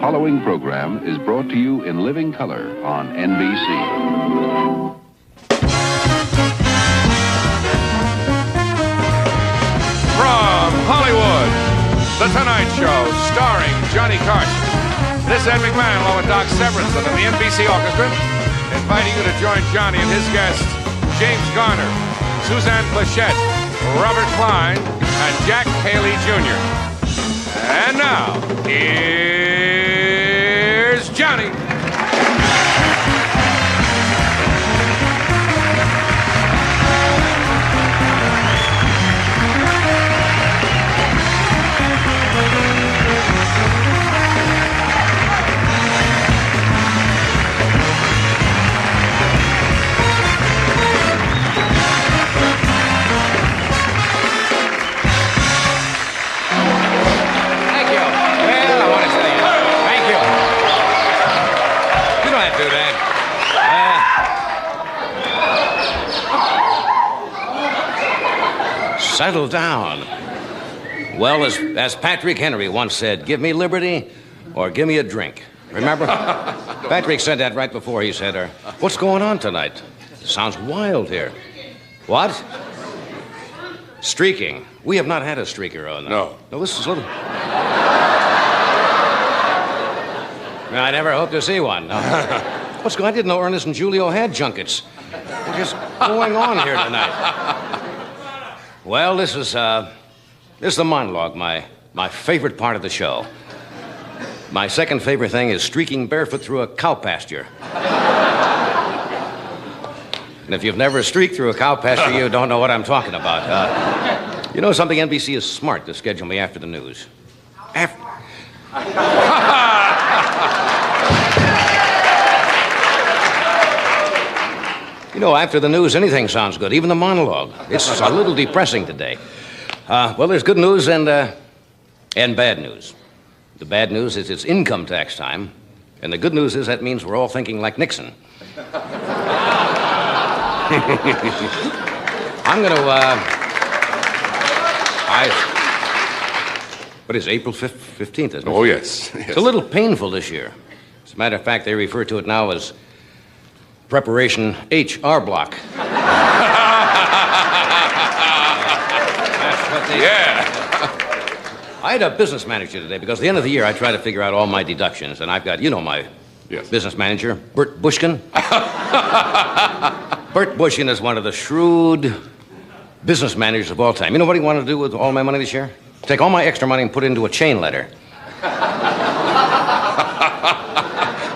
following program is brought to you in living color on NBC. From Hollywood, The Tonight Show, starring Johnny Carson. This is Ed McMahon, along with Doc Severinsen and the NBC Orchestra, inviting you to join Johnny and his guests, James Garner, Suzanne Pleshette, Robert Klein, and Jack Haley Jr. And now, here's Johnny. Settle down. Well, as Patrick Henry once said, give me liberty or give me a drink. Remember? Patrick said that right before he said, what's going on tonight? Sounds wild here. What? Streaking. We have not had a streaker on. No. No, this is a little... I never hope to see one. No. What's going on? I didn't know Ernest and Julio had junkets. What's just going on here tonight? Well, this is the monologue, my favorite part of the show. My second favorite thing is streaking barefoot through a cow pasture. And if you've never streaked through a cow pasture, you don't know what I'm talking about. You know something? NBC is smart to schedule me after the news. You know, after the news, anything sounds good, even the monologue. It's a little depressing today. Well, there's good news and bad news. The bad news is it's income tax time, and the good news is that means we're all thinking like Nixon. I'm going to, what is it, April 15th, isn't it? Oh, yes. It's a little painful this year. As a matter of fact, they refer to it now as Preparation HR block. That's what they... Yeah. I had a business manager today because at the end of the year I try to figure out all my deductions, and I've got, you know, my business manager, Bert Bushkin. Bert Bushkin is one of the shrewd business managers of all time. You know what he wanted to do with all my money this year? Take all my extra money and put it into a chain letter.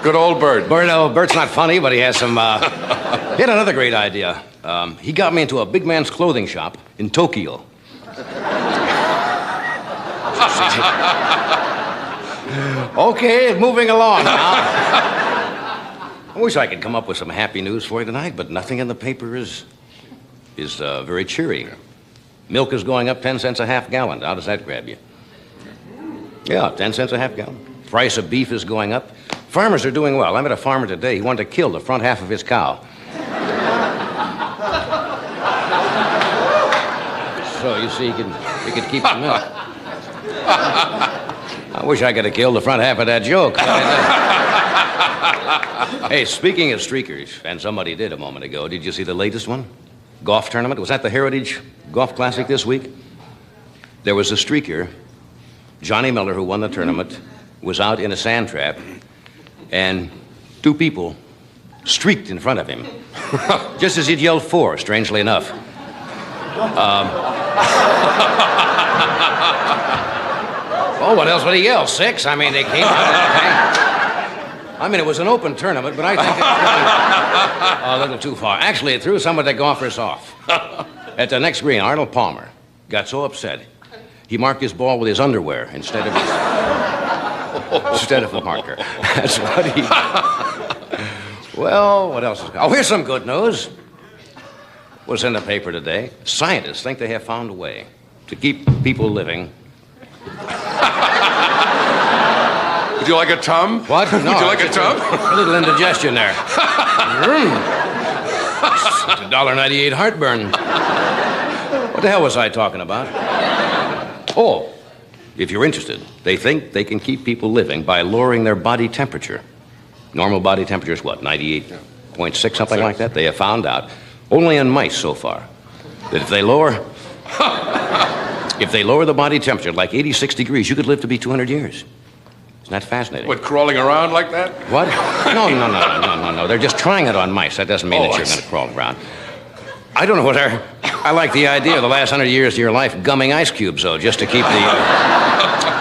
Good old Bert. Bert's not funny, but he has some... He had another great idea. He got me into a big man's clothing shop in Tokyo. Okay, moving along now. I wish I could come up with some happy news for you tonight, but nothing in the paper is very cheery. Milk is going up 10 cents a half gallon. How does that grab you? Yeah, 10 cents a half gallon. Price of beef is going up. Farmers are doing well. I met a farmer today. He wanted to kill the front half of his cow. So, you see, he could keep the milk. I wish I could have killed the front half of that joke. Hey, speaking of streakers, and somebody did a moment ago, did you see the latest one? Golf tournament? Was that the Heritage Golf Classic this week? There was a streaker, Johnny Miller, who won the tournament, was out in a sand trap, and two people streaked in front of him. Just as he'd yelled four, strangely enough. Oh, what else would he yell? Six? I mean, they came out. I mean, it was an open tournament, but I think it was a little too far. Actually, it threw some of the golfers off. At the next green, Arnold Palmer got so upset, he marked his ball with his underwear instead of a marker. That's what he... Well, what else is... Oh, here's some good news. Was in the paper today. Scientists think they have found a way to keep people living. Would you like a tum? What? No, would you like a tum? A little indigestion there. It's $1.98 heartburn. What the hell was I talking about? Oh, if you're interested, they think they can keep people living by lowering their body temperature. Normal body temperature is what, 98.6, something like that? They have found out, only in mice so far, that if they lower the body temperature like 86 degrees, you could live to be 200 years. Isn't that fascinating? What, crawling around like that? What? No. They're just trying it on mice. That doesn't mean that you're going to crawl around. I don't know what I like the idea of the last 100 years of your life gumming ice cubes, though, just to keep the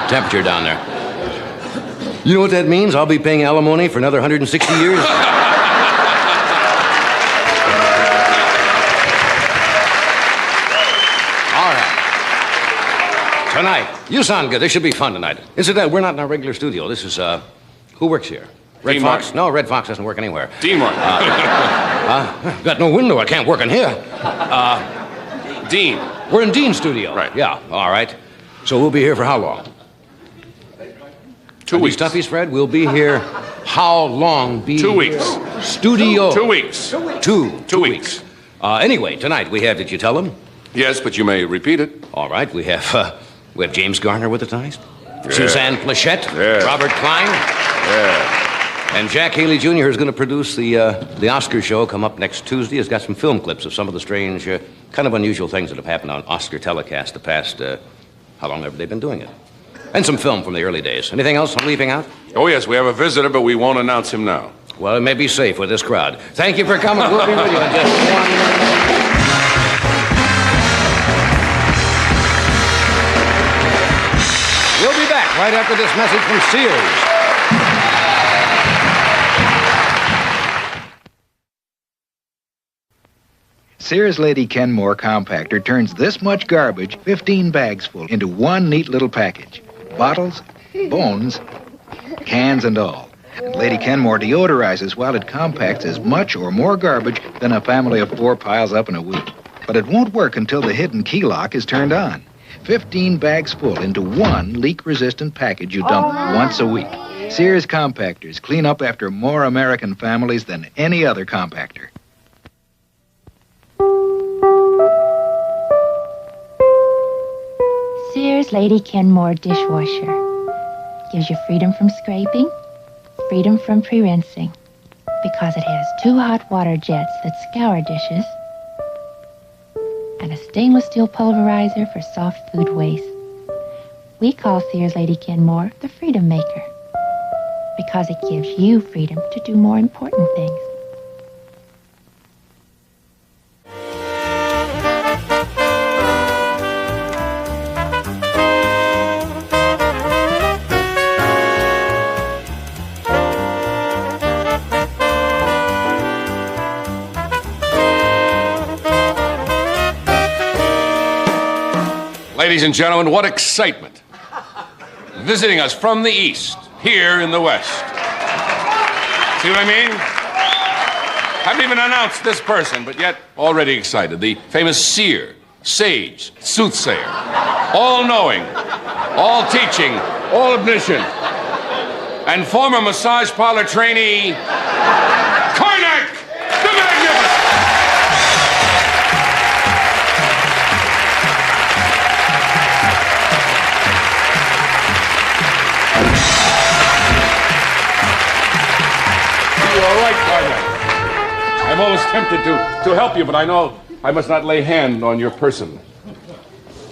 temperature down there. You know what that means? I'll be paying alimony for another 160 years. All right. Tonight, you sound good. This should be fun tonight. Incidentally, we're not in our regular studio. This is, who works here? Red Dean Fox? Martin. No, Red Fox doesn't work anywhere. Dean Martin. Got no window. I can't work in here. Dean. We're in Dean's studio. Right. Yeah, all right. So we'll be here for how long? 2 weeks. Stuffies, Fred, we'll be here how long? 2 weeks. Studio. 2 weeks. Two 2 weeks. Anyway, tonight we have, did you tell them? Yes, but you may repeat it. All right, we have James Garner with us tonight. Yeah. Suzanne Pleshette. Yeah. Robert Klein. Yeah. And Jack Haley Jr. is going to produce the Oscar show, come up next Tuesday. Has got some film clips of some of the strange, kind of unusual things that have happened on Oscar telecast the past, how long have they been doing it? And some film from the early days. Anything else I'm leaving out? Oh, yes, we have a visitor, but we won't announce him now. Well, it may be safe with this crowd. Thank you for coming. We'll be with you in just 1 minute. We'll be back right after this message from Sears. Sears Lady Kenmore compactor turns this much garbage, 15 bags full, into one neat little package. Bottles, bones, cans and all. And Lady Kenmore deodorizes while it compacts as much or more garbage than a family of 4 piles up in a week. But it won't work until the hidden key lock is turned on. 15 bags full into one leak-resistant package you dump once a week. Sears compactors clean up after more American families than any other compactor. Sears Lady Kenmore dishwasher. Gives you freedom from scraping, freedom from pre-rinsing, because it has 2 hot water jets that scour dishes, and a stainless steel pulverizer for soft food waste. We call Sears Lady Kenmore the Freedom Maker, because it gives you freedom to do more important things. Ladies and gentlemen, what excitement. Visiting us from the East, here in the West. See what I mean? Haven't even announced this person, but yet already excited. The famous seer, sage, soothsayer, all-knowing, all-teaching, all-omniscient, and former massage parlor trainee, Carnac the Magnificent. All right, Carnac. I'm always tempted to help you, but I know I must not lay hand on your person.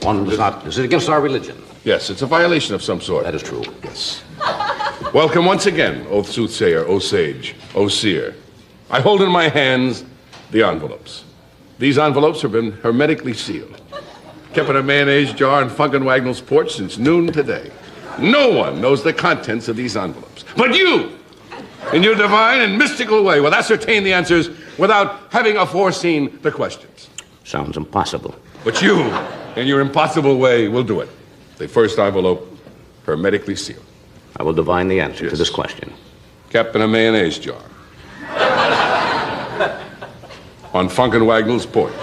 One does not. Is it against our religion? Yes, it's a violation of some sort. That is true. Yes. Welcome once again, O soothsayer, O sage, O seer. I hold in my hands the envelopes. These envelopes have been hermetically sealed. Kept in a mayonnaise jar on Funk and Wagnall's porch since noon today. No one knows the contents of these envelopes. But you, in your divine and mystical way, will ascertain the answers without having aforeseen the questions. Sounds impossible. But you, in your impossible way, will do it. The first envelope, hermetically sealed. I will divine the answer to Yes. this question. Kept in a mayonnaise jar. On Funk and Wagnall's porch.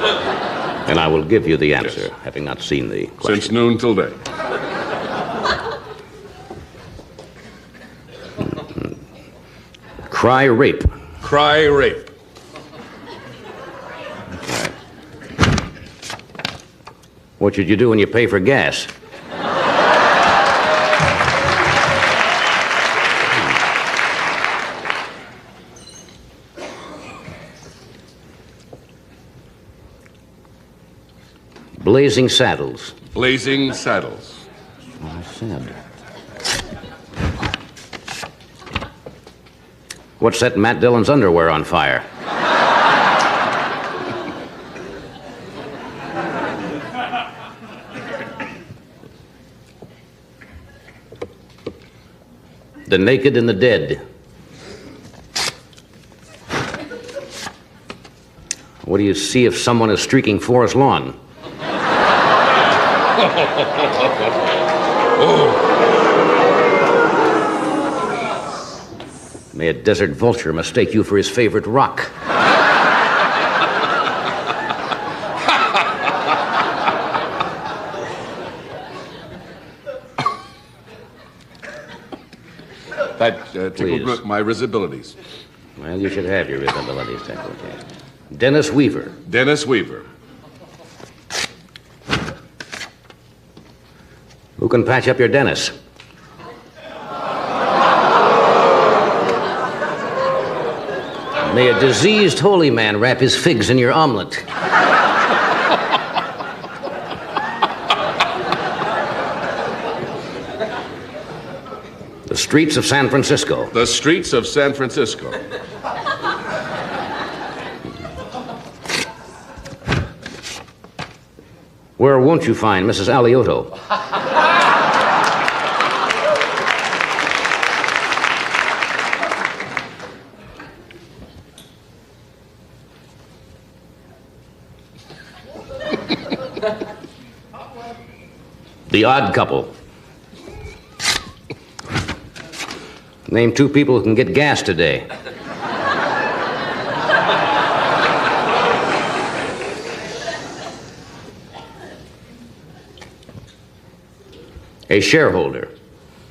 And I will give you the answer, Yes. having not seen the question. Since noon till day. Cry rape. Cry rape. What should you do when you pay for gas? Blazing Saddles. Blazing Saddles. I said. What set Matt Dillon's underwear on fire? The Naked and the Dead. What do you see if someone is streaking Forest Lawn? May a desert vulture mistake you for his favorite rock. That tickled my risibilities. Well, you should have your risibilities tickled. Dennis Weaver. Dennis Weaver. Who can patch up your Dennis? May a diseased holy man wrap his figs in your omelet. The streets of San Francisco. The streets of San Francisco. Where won't you find Mrs. Alioto? The Odd Couple. Name 2 people who can get gas today. A shareholder.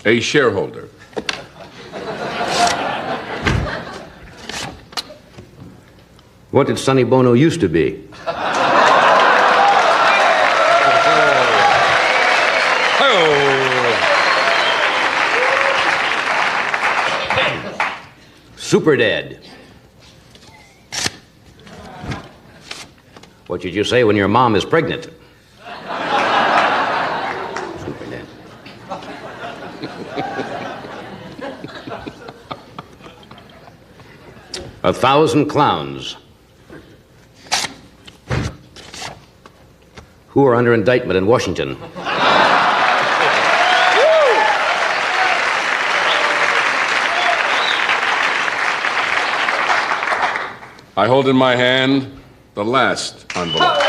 A shareholder. What did Sonny Bono used to be? Super Dad. What did you say when your mom is pregnant? Super Dad. A Thousand Clowns. Who are under indictment in Washington? I hold in my hand the last envelope.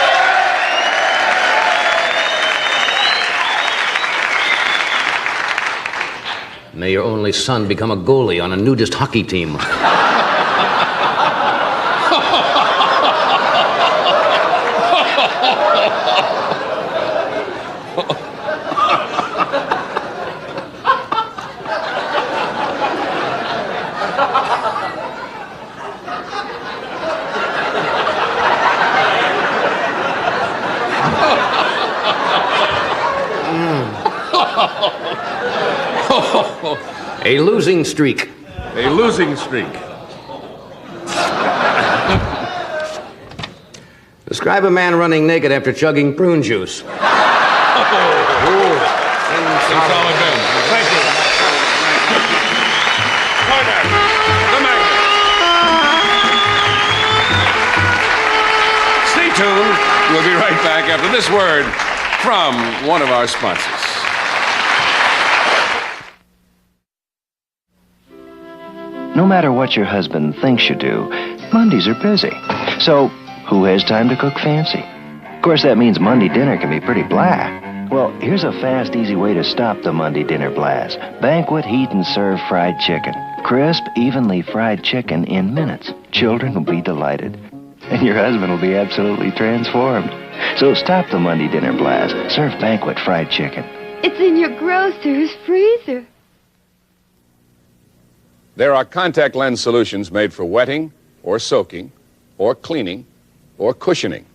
May your only son become a goalie on a nudist hockey team. A losing streak. A losing streak. Describe a man running naked after chugging prune juice. That's all I've been. Thank you. Carnac the Magnificent. Stay tuned. We'll be right back after this word from one of our sponsors. No matter what your husband thinks you do, Mondays are busy. So, who has time to cook fancy? Of course, that means Monday dinner can be pretty blah. Well, here's a fast, easy way to stop the Monday dinner blast. Banquet Heat and Serve fried chicken. Crisp, evenly fried chicken in minutes. Children will be delighted. And your husband will be absolutely transformed. So stop the Monday dinner blast. Serve Banquet fried chicken. It's in your grocer's freezer. There are contact lens solutions made for wetting, or soaking, or cleaning, or cushioning.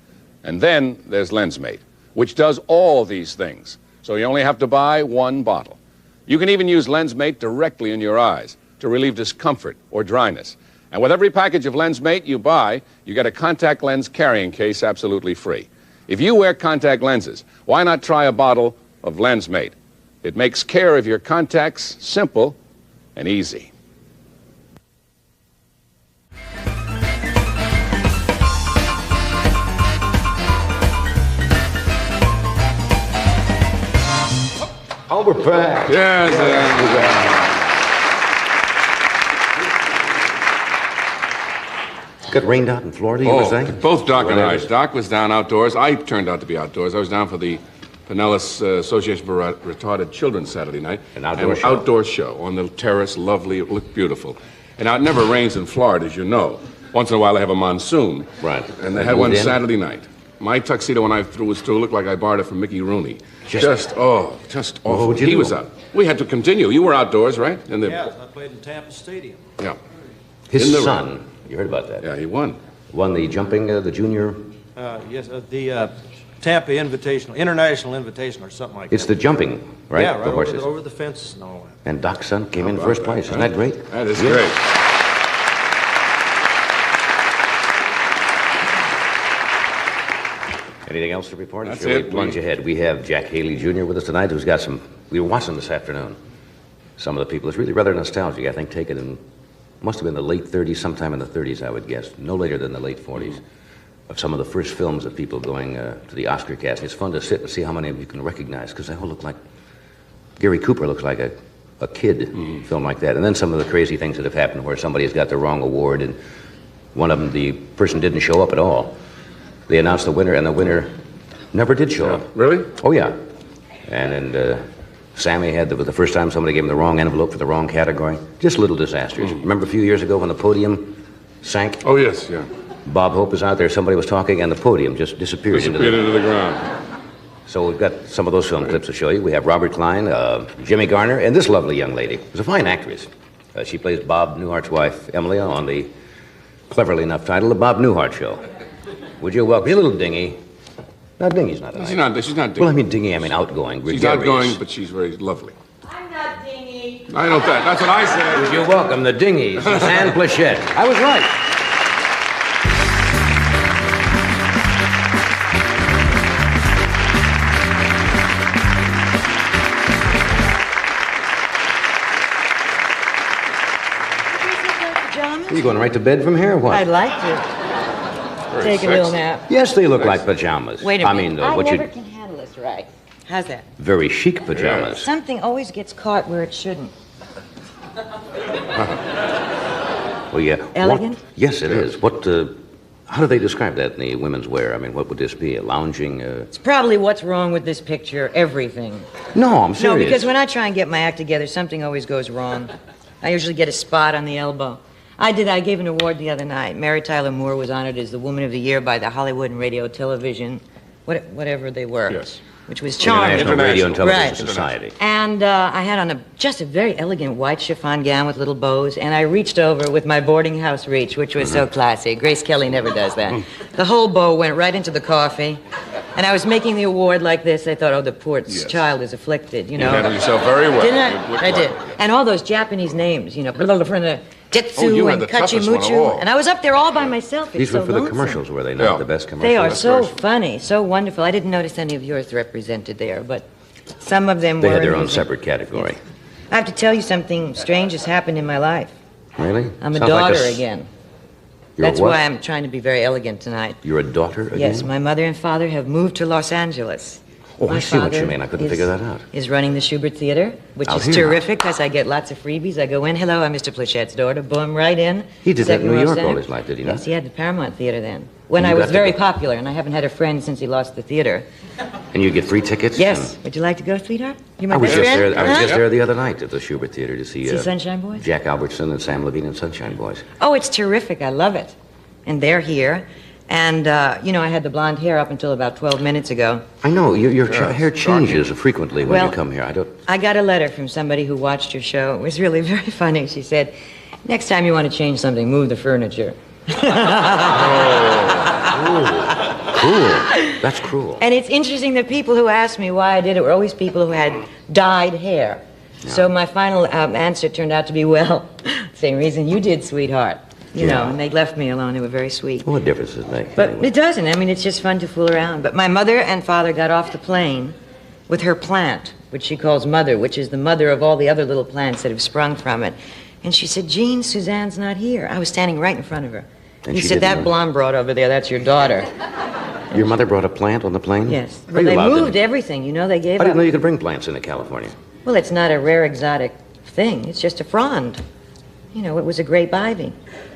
And then there's LensMate, which does all these things. So you only have to buy one bottle. You can even use LensMate directly in your eyes to relieve discomfort or dryness. And with every package of LensMate you buy, you get a contact lens carrying case absolutely free. If you wear contact lenses, why not try a bottle of LensMate? It makes care of your contacts simple and easy. Oh, we're back. Yes. It got rained out in Florida, you were saying? Both Doc and I. Doc was down outdoors. I turned out to be outdoors. I was down for the Pinellas Association for Retarded Children Saturday night. An outdoor show? Outdoor show on the terrace. Lovely. It looked beautiful. And now, it never rains in Florida, as you know. Once in a while, they have a monsoon. Right. And they had one Saturday night. My tuxedo, when I was through, looked like I borrowed it from Mickey Rooney. Just awful. What would you He do? was out. We had to continue. You were outdoors, right? Yeah, I played in Tampa Stadium. Yeah. His son, you heard about that? Yeah, he won. Won the jumping, the junior... Yes, the Tampa Invitational, International Invitational or something like that. It's the jumping, right? Yeah, right the horses. over the fences and all that. And Doc's son came in first place. Isn't that great? That is great. Anything else to report? That's Sure, we it. plunge ahead. We have Jack Haley Jr. with us tonight, who's got some... We were watching this afternoon. Some of the people. It's really rather nostalgic. I think taken in... Must have been the late 30s, sometime in the 30s, I would guess. No later than the late 40s. Of some of the first films of people going to the Oscar cast. It's fun to sit and see how many of you can recognize, because they all look like... Gary Cooper looks like a kid film like that. And then some of the crazy things that have happened where somebody has got the wrong award, and one of them, the person didn't show up at all. They announced the winner, and the winner never did show up. Really? Oh, yeah. And Sammy had the first time somebody gave him the wrong envelope for the wrong category. Just little disasters. Remember a few years ago when the podium sank? Oh, yes, yeah. Bob Hope was out there, somebody was talking, and the podium just disappeared into the ground. So we've got some of those film clips to show you. We have Robert Klein, Jimmy Garner, and this lovely young lady, who's a fine actress. She plays Bob Newhart's wife, Emily, on the cleverly enough title, The Bob Newhart Show. Would you welcome... You're a little dingy. No, dingy's not a nice. She's not dingy. Well, I mean dingy, I mean outgoing, She's gregarious. outgoing, but she's very lovely. I'm not dingy. I know that. That's what I said. Would you welcome the dingy, Suzanne Pleshette. I was right. Pajamas? Are you going right to bed from here or what? I'd like to. Take a little nap. Yes, they look like pajamas. Wait a minute. I mean, I what never you... can handle this right. How's that? Very chic pajamas. Something always gets caught where it shouldn't. Well, yeah. Elegant? What? Yes, it is. What, how do they describe that in the women's wear? I mean, what would this be? A lounging, It's probably what's wrong with this picture, everything. No, I'm serious. No, because when I try and get my act together, something always goes wrong. I usually get a spot on the elbow. I gave an award the other night. Mary Tyler Moore was honored as the Woman of the Year by the Hollywood and Radio Television, whatever they were. Yes. Which was charming. International Radio and Television Right. Society. And I had on just a very elegant white chiffon gown with little bows, and I reached over with my boarding house reach, which was so classy. Grace Kelly never does that. The whole bow went right into the coffee, and I was making the award like this. I thought, oh, the poor child is afflicted, you know. You handled yourself very well. Didn't I? I did. And all those Japanese names, you know, Jetsu you had and the toughest one of Kachimuchu. all. And I was up there all by myself. It's These were so for the lonesome. commercials, were they not? Yeah. The best commercials? They are That's so first. funny, so wonderful. I didn't notice any of yours represented there, but some of them They were. had their own amusing. separate category. I have to tell you something strange has happened in my life. Really? I'm a Sounds like daughter again. You're That's what? why I'm trying to be very elegant tonight. You're a daughter again? Yes, my mother and father have moved to Los Angeles. Oh, My I see what you father mean. I couldn't is- figure that out. Is running the Schubert Theater, which Out is here. terrific because I get lots of freebies. I go in, hello, I'm Mr. Plechette's daughter, boom, right in. He did that in Second New row York center. all his life, did he not? Yes, he had the Paramount Theater then. When And I you was got to very go. popular, and I haven't had a friend since he lost the theater. And you get free tickets? Yes. And Would you like to go, sweetheart? You my I was best just friend? there. I was Huh? just there the other night at the Schubert Theater to see See Sunshine Boys? Jack Albertson and Sam Levine and Sunshine Boys. Oh, it's terrific. I love it. And they're here. And, you know, I had the blonde hair up until about 12 minutes ago. I know your Yeah, hair changes frequently when you Well, come here. I don't. I got a letter from somebody who watched your show. It was really very funny. She said, next time you want to change something, move the furniture. Cruel. That's cruel. And it's interesting that people who asked me why I did it were always people who had dyed hair. So my final answer turned out to be, well, same reason you did, sweetheart. you know, and they left me alone. They were very sweet. What difference does it make? But anyway? it doesn't. I mean, it's just fun to fool around. But my mother and father got off the plane with her plant, which she calls Mother, which is the mother of all the other little plants that have sprung from it. And she said, Jean, Suzanne's not here. I was standing right in front of her. And he she said, didn't that know. blonde broad over there, that's your daughter. Your mother brought a plant on the plane? Yes. Are Well, you they allowed to- moved everything. You know, they gave I didn't up. know you could bring plants into California. Well, it's not a rare exotic thing. It's just a frond. You know, it was a grape ivy.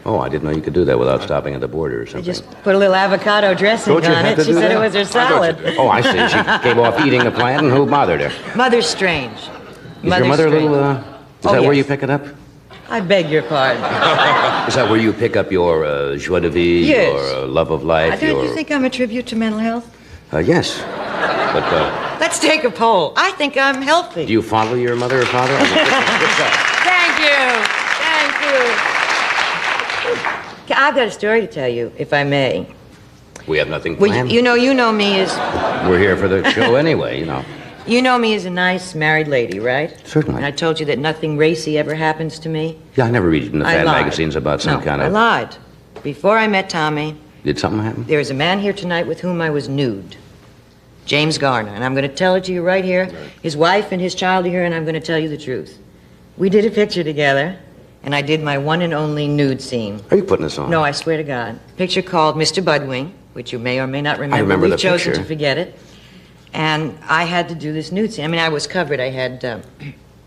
Oh, I didn't know you could do that without stopping at the border or They something. just put a little avocado dressing Don't you on have it. to She do said that? it was her salad. Oh, I see. She gave off eating the plant, and who bothered her? Mother's strange. Is your mother a strange. little, is Oh, that where yes. you pick it up? I beg your pardon. Is that where you pick up your joie de vivre, Yes. your love of life, Don't your... you think I'm a tribute to mental health? Yes. But Let's take a poll. I think I'm healthy. do you follow your mother or father? Thank you. Thank you. I've got a story to tell you, if I may. We have nothing Well, planned. you know me as We're here for the show anyway, you know. you know me as a nice married lady, right? Certainly. And I told you that nothing racy ever happens to me. Yeah, I never read in the I fan lied. magazines about some No, kind I of... lied. Before I met Tommy, Did something happen? there is a man here tonight with whom I was nude. James Garner, and I'm going to tell it to you right here. His wife and his child are here, and I'm going to tell you the truth. We did a picture together, and I did my one and only nude scene. Are you putting this on? No, I swear to God. Picture called Mr. Budwing, which you may or may not remember. I remember We've the chosen picture. to forget it. And I had to do this nude scene. I mean, I was covered. I had,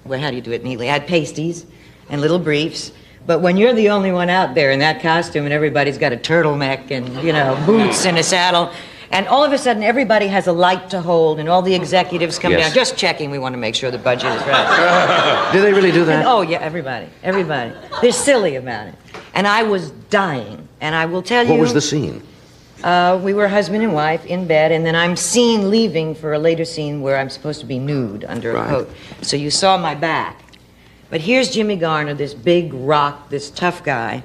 well, how do you do it neatly? I had pasties and little briefs. But when you're the only one out there in that costume and everybody's got a turtleneck and, you know, boots and a saddle, and all of a sudden everybody has a light to hold and all the executives come Yes. down, just checking, we want to make sure the budget is right. Did they really do that? And, oh, yeah, everybody. They're silly about it. And I was dying. And I will tell you... What was the scene? We were husband and wife in bed, and then I'm seen leaving for a later scene where I'm supposed to be nude under a Right. coat. So you saw my back. But here's Jimmy Garner, this big rock, this tough guy,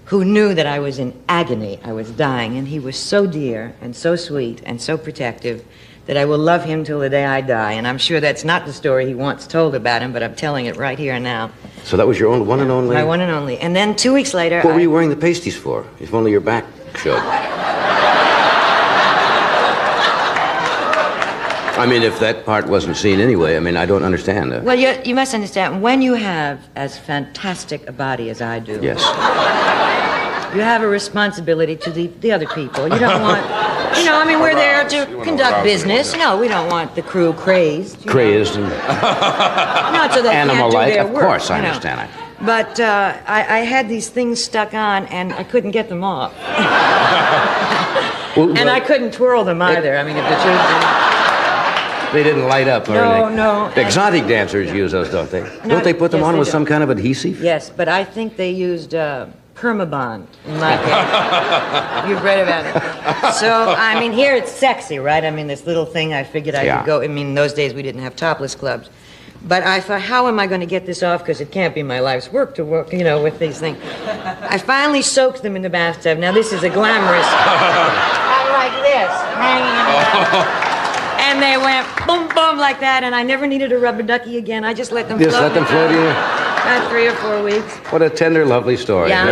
who knew that I was in agony. I was dying, and he was so dear and so sweet and so protective that I will love him till the day I die. And I'm sure that's not the story he once told about him, but I'm telling it right here and now. So that was your own one and only... My one and only. And then 2 weeks later... What were you wearing the pasties for? If only your back showed. I mean, if that part wasn't seen anyway, I mean, I don't understand that. Well, you must understand, when you have as fantastic a body as I do... Yes. You have a responsibility to the other people. You don't want, you know, I mean, we're there to conduct business. No, we don't want the crew crazed. you know. Crazed and Not so they can't do animal-like. their Of work, course, I you know. understand it. But I had these things stuck on, and I couldn't get them off. And I couldn't twirl them either. I mean, if the truth is... They didn't light up or No, anything. no. The exotic dancers use those, don't they? Don't they put them yes, on they with do. some kind of adhesive? Yes, but I think they used Permabond in my case. You've read about it. So, I mean, here it's sexy, right? I mean, this little thing, I figured I could go. I mean, in those days we didn't have topless clubs. But I thought, how am I going to get this off? Because it can't be my life's work to work, you know, with these things. I finally soaked them in the bathtub. Now, this is a glamorous... I'm like this, hanging in the bathtub. And they went boom, boom like that, and I never needed a rubber ducky again. I just let them float. Just let them float in. About 3 or 4 weeks. What a tender, lovely story. Yeah.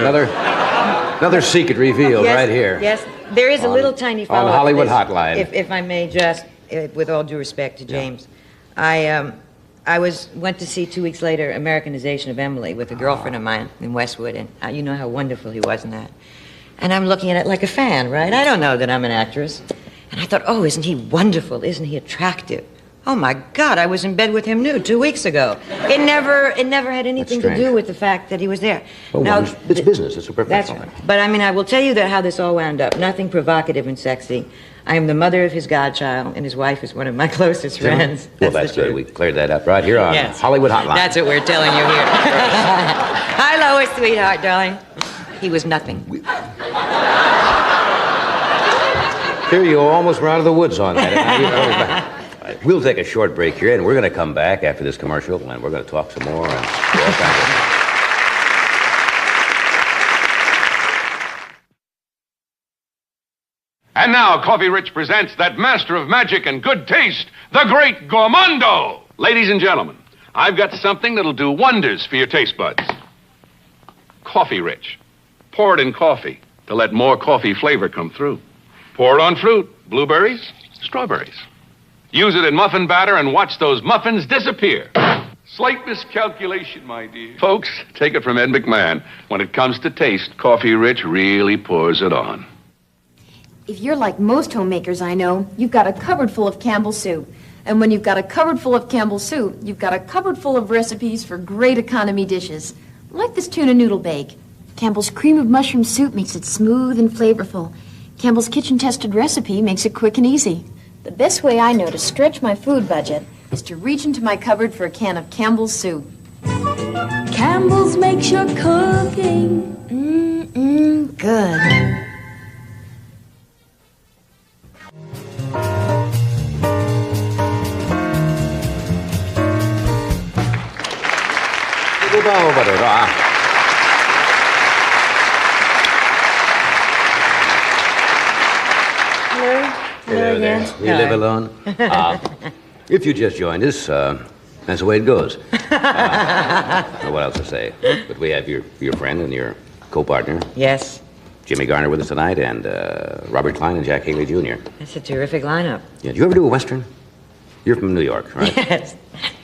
Another secret revealed Yes, right here. Yes, there is a little tiny follow-up on Hollywood to this, Hotline. If I may just, with all due respect to James, I went to see 2 weeks later Americanization of Emily with a girlfriend of mine in Westwood, and you know how wonderful he was in that. And I'm looking at it like a fan, right? I don't know that I'm an actress. And I thought, oh, isn't he wonderful? Isn't he attractive? Oh, my God, I was in bed with him nude 2 weeks ago. It never had anything to do with the fact that he was there. Oh, Now, well, it's business. It's a professional that's right. thing. But, I mean, I will tell you how this all wound up. Nothing provocative and sexy. I am the mother of his godchild, and his wife is one of my closest friends. Well, that's the good. truth. We cleared that up right here on Yes. Hollywood Hotline. That's what we're telling you here. Hi, Lois, sweetheart, darling. He was nothing. Here you almost were out of the woods on that. We'll take a short break here, and we're going to come back after this commercial, and we're going to talk some more. And do all kinds of... And now, Coffee Rich presents that master of magic and good taste, the great Gourmando. Ladies and gentlemen, I've got something that'll do wonders for your taste buds. Coffee Rich. Pour it in coffee to let more coffee flavor come through. Pour it on fruit, blueberries, strawberries. Use it in muffin batter and watch those muffins disappear. Slight miscalculation, my dear. Folks, take it from Ed McMahon. When it comes to taste, Coffee Rich really pours it on. If you're like most homemakers I know, you've got a cupboard full of Campbell's soup. And when you've got a cupboard full of Campbell's soup, you've got a cupboard full of recipes for great economy dishes. Like this tuna noodle bake. Campbell's cream of mushroom soup makes it smooth and flavorful. Campbell's kitchen-tested recipe makes it quick and easy. The best way I know to stretch my food budget is to reach into my cupboard for a can of Campbell's soup. Campbell's makes your cooking good. Hello again. You live alone? If you just joined us, that's the way it goes. What else to say? But we have your friend and your co-partner. Yes. Jimmy Garner with us tonight, and Robert Klein and Jack Haley Jr. That's a terrific lineup. Yeah, do you ever do a Western? You're from New York, right? Yes.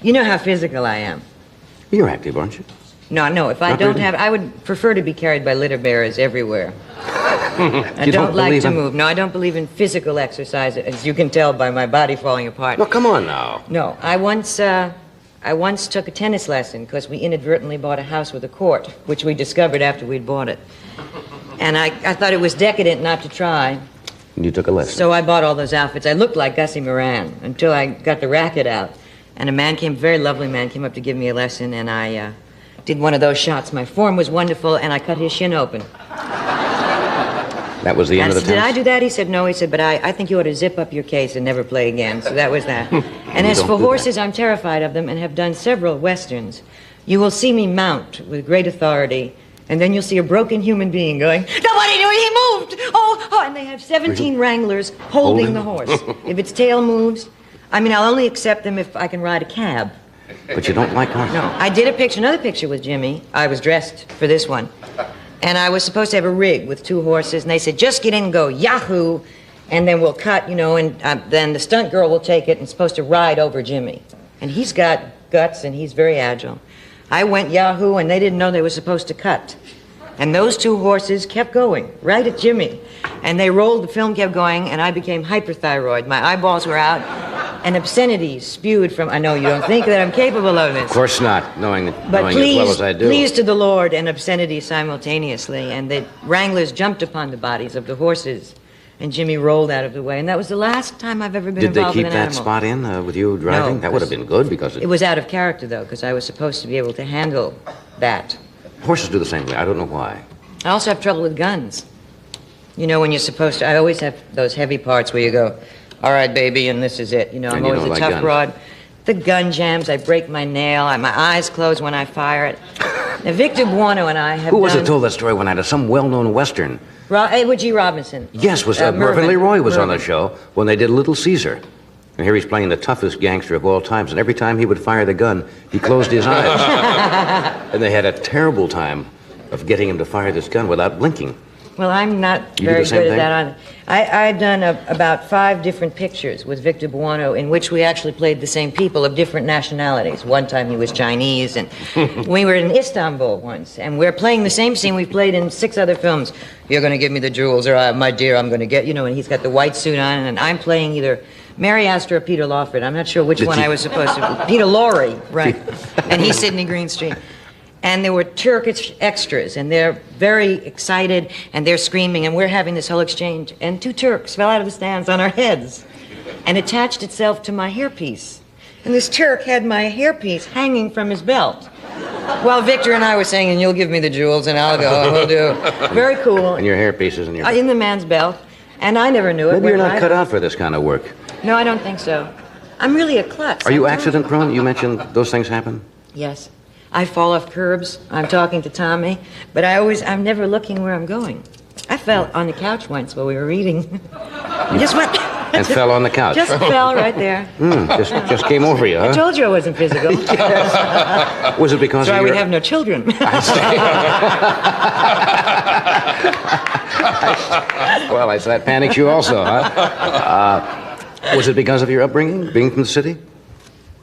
You know how physical I am. You're active, aren't you? No, if I Not don't really? have... I would prefer to be carried by litter bearers everywhere. I You don't like believe to in- move. No, I don't believe in physical exercise, as you can tell by my body falling apart. No, come on now. No, I once took a tennis lesson because we inadvertently bought a house with a court, which we discovered after we'd bought it. And I thought it was decadent not to try, You took a lesson. so I bought all those outfits. I looked like Gussie Moran until I got the racket out. And a very lovely man, came up to give me a lesson, and I did one of those shots. My form was wonderful, and I cut his shin open. That was the end And of the did I tennis? do that? He said, no. He said, but I think you ought to zip up your case and never play again. So that was that. And You as don't for do horses, that. I'm terrified of them and have done several Westerns. You will see me mount with great authority, and then you'll see a broken human being going, nobody knew he moved! Oh, and they have 17 wranglers holding the horse. If its tail moves, I'll only accept them if I can ride a cab. But you don't like horses? No, I did another picture with Jimmy. I was dressed for this one. And I was supposed to have a rig with 2 horses, and they said, just get in and go, yahoo, and then we'll cut, and then the stunt girl will take it and supposed to ride over Jimmy. And he's got guts, and he's very agile. I went yahoo, and they didn't know they were supposed to cut. And those 2 horses kept going, right at Jimmy. And they rolled, the film kept going, and I became hyperthyroid. My eyeballs were out, and obscenities spewed from... I know you don't think that I'm capable of this. Of course not, knowing But as well as I do. please to the Lord and obscenity simultaneously. And the wranglers jumped upon the bodies of the horses, and Jimmy rolled out of the way. And that was the last time I've ever been Did they involved keep with an that animal. spot in with you driving? No, That would have been good because It was out of character, though, because I was supposed to be able to handle that. horses do the same way. I don't know why. I also have trouble with guns. When you're supposed to... I always have those heavy parts where you go, all right, baby, and this is it. I'm And you always don't a like tough guns. broad. The gun jams, I break my nail, my eyes close when I fire it. Now, Victor Buono and I have Who was done... it told that story one night? Some well-known Western. Edward G. Robinson. Yes, Mervyn Mervyn. Leroy was on the Mervyn. show when they did Little Caesar. And here he's playing the toughest gangster of all times, and every time he would fire the gun, he closed his eyes. And they had a terrible time of getting him to fire this gun without blinking. Well, I'm not You do very the same good thing? at that. I've done about 5 different pictures with Victor Buono in which we actually played the same people of different nationalities. One time he was Chinese, and we were in Istanbul once, and we're playing the same scene we've played in 6 other films. You're going to give me the jewels, or my dear, I'm going to get, and he's got the white suit on, and I'm playing either Mary Astor or Peter Lawford. I'm not sure which one I was supposed to... Peter Lorre, right. And he's Sidney Greenstreet. And there were Turkish extras, and they're very excited, and they're screaming, and we're having this whole exchange. And 2 Turks fell out of the stands on our heads and attached itself to my hairpiece. And this Turk had my hairpiece hanging from his belt. While Victor and I were saying, and you'll give me the jewels, and I'll go, and we'll do. Very cool. And your hairpieces and your... In the man's belt. And I never knew it. Maybe you're Went not right- cut out for this kind of work. No, I don't think so. I'm really a klutz. Are you I'm accident prone? You mentioned those things happen? Yes. I fall off curbs. I'm talking to Tommy, but I'm never looking where I'm going. I fell on the couch once while we were reading. Just went. And fell on the couch. Just fell right there. Just came over you, huh? I told you I wasn't physical. Was it because That's why of we your... have no children. Well, that panics you also, huh? Was it because of your upbringing, being from the city?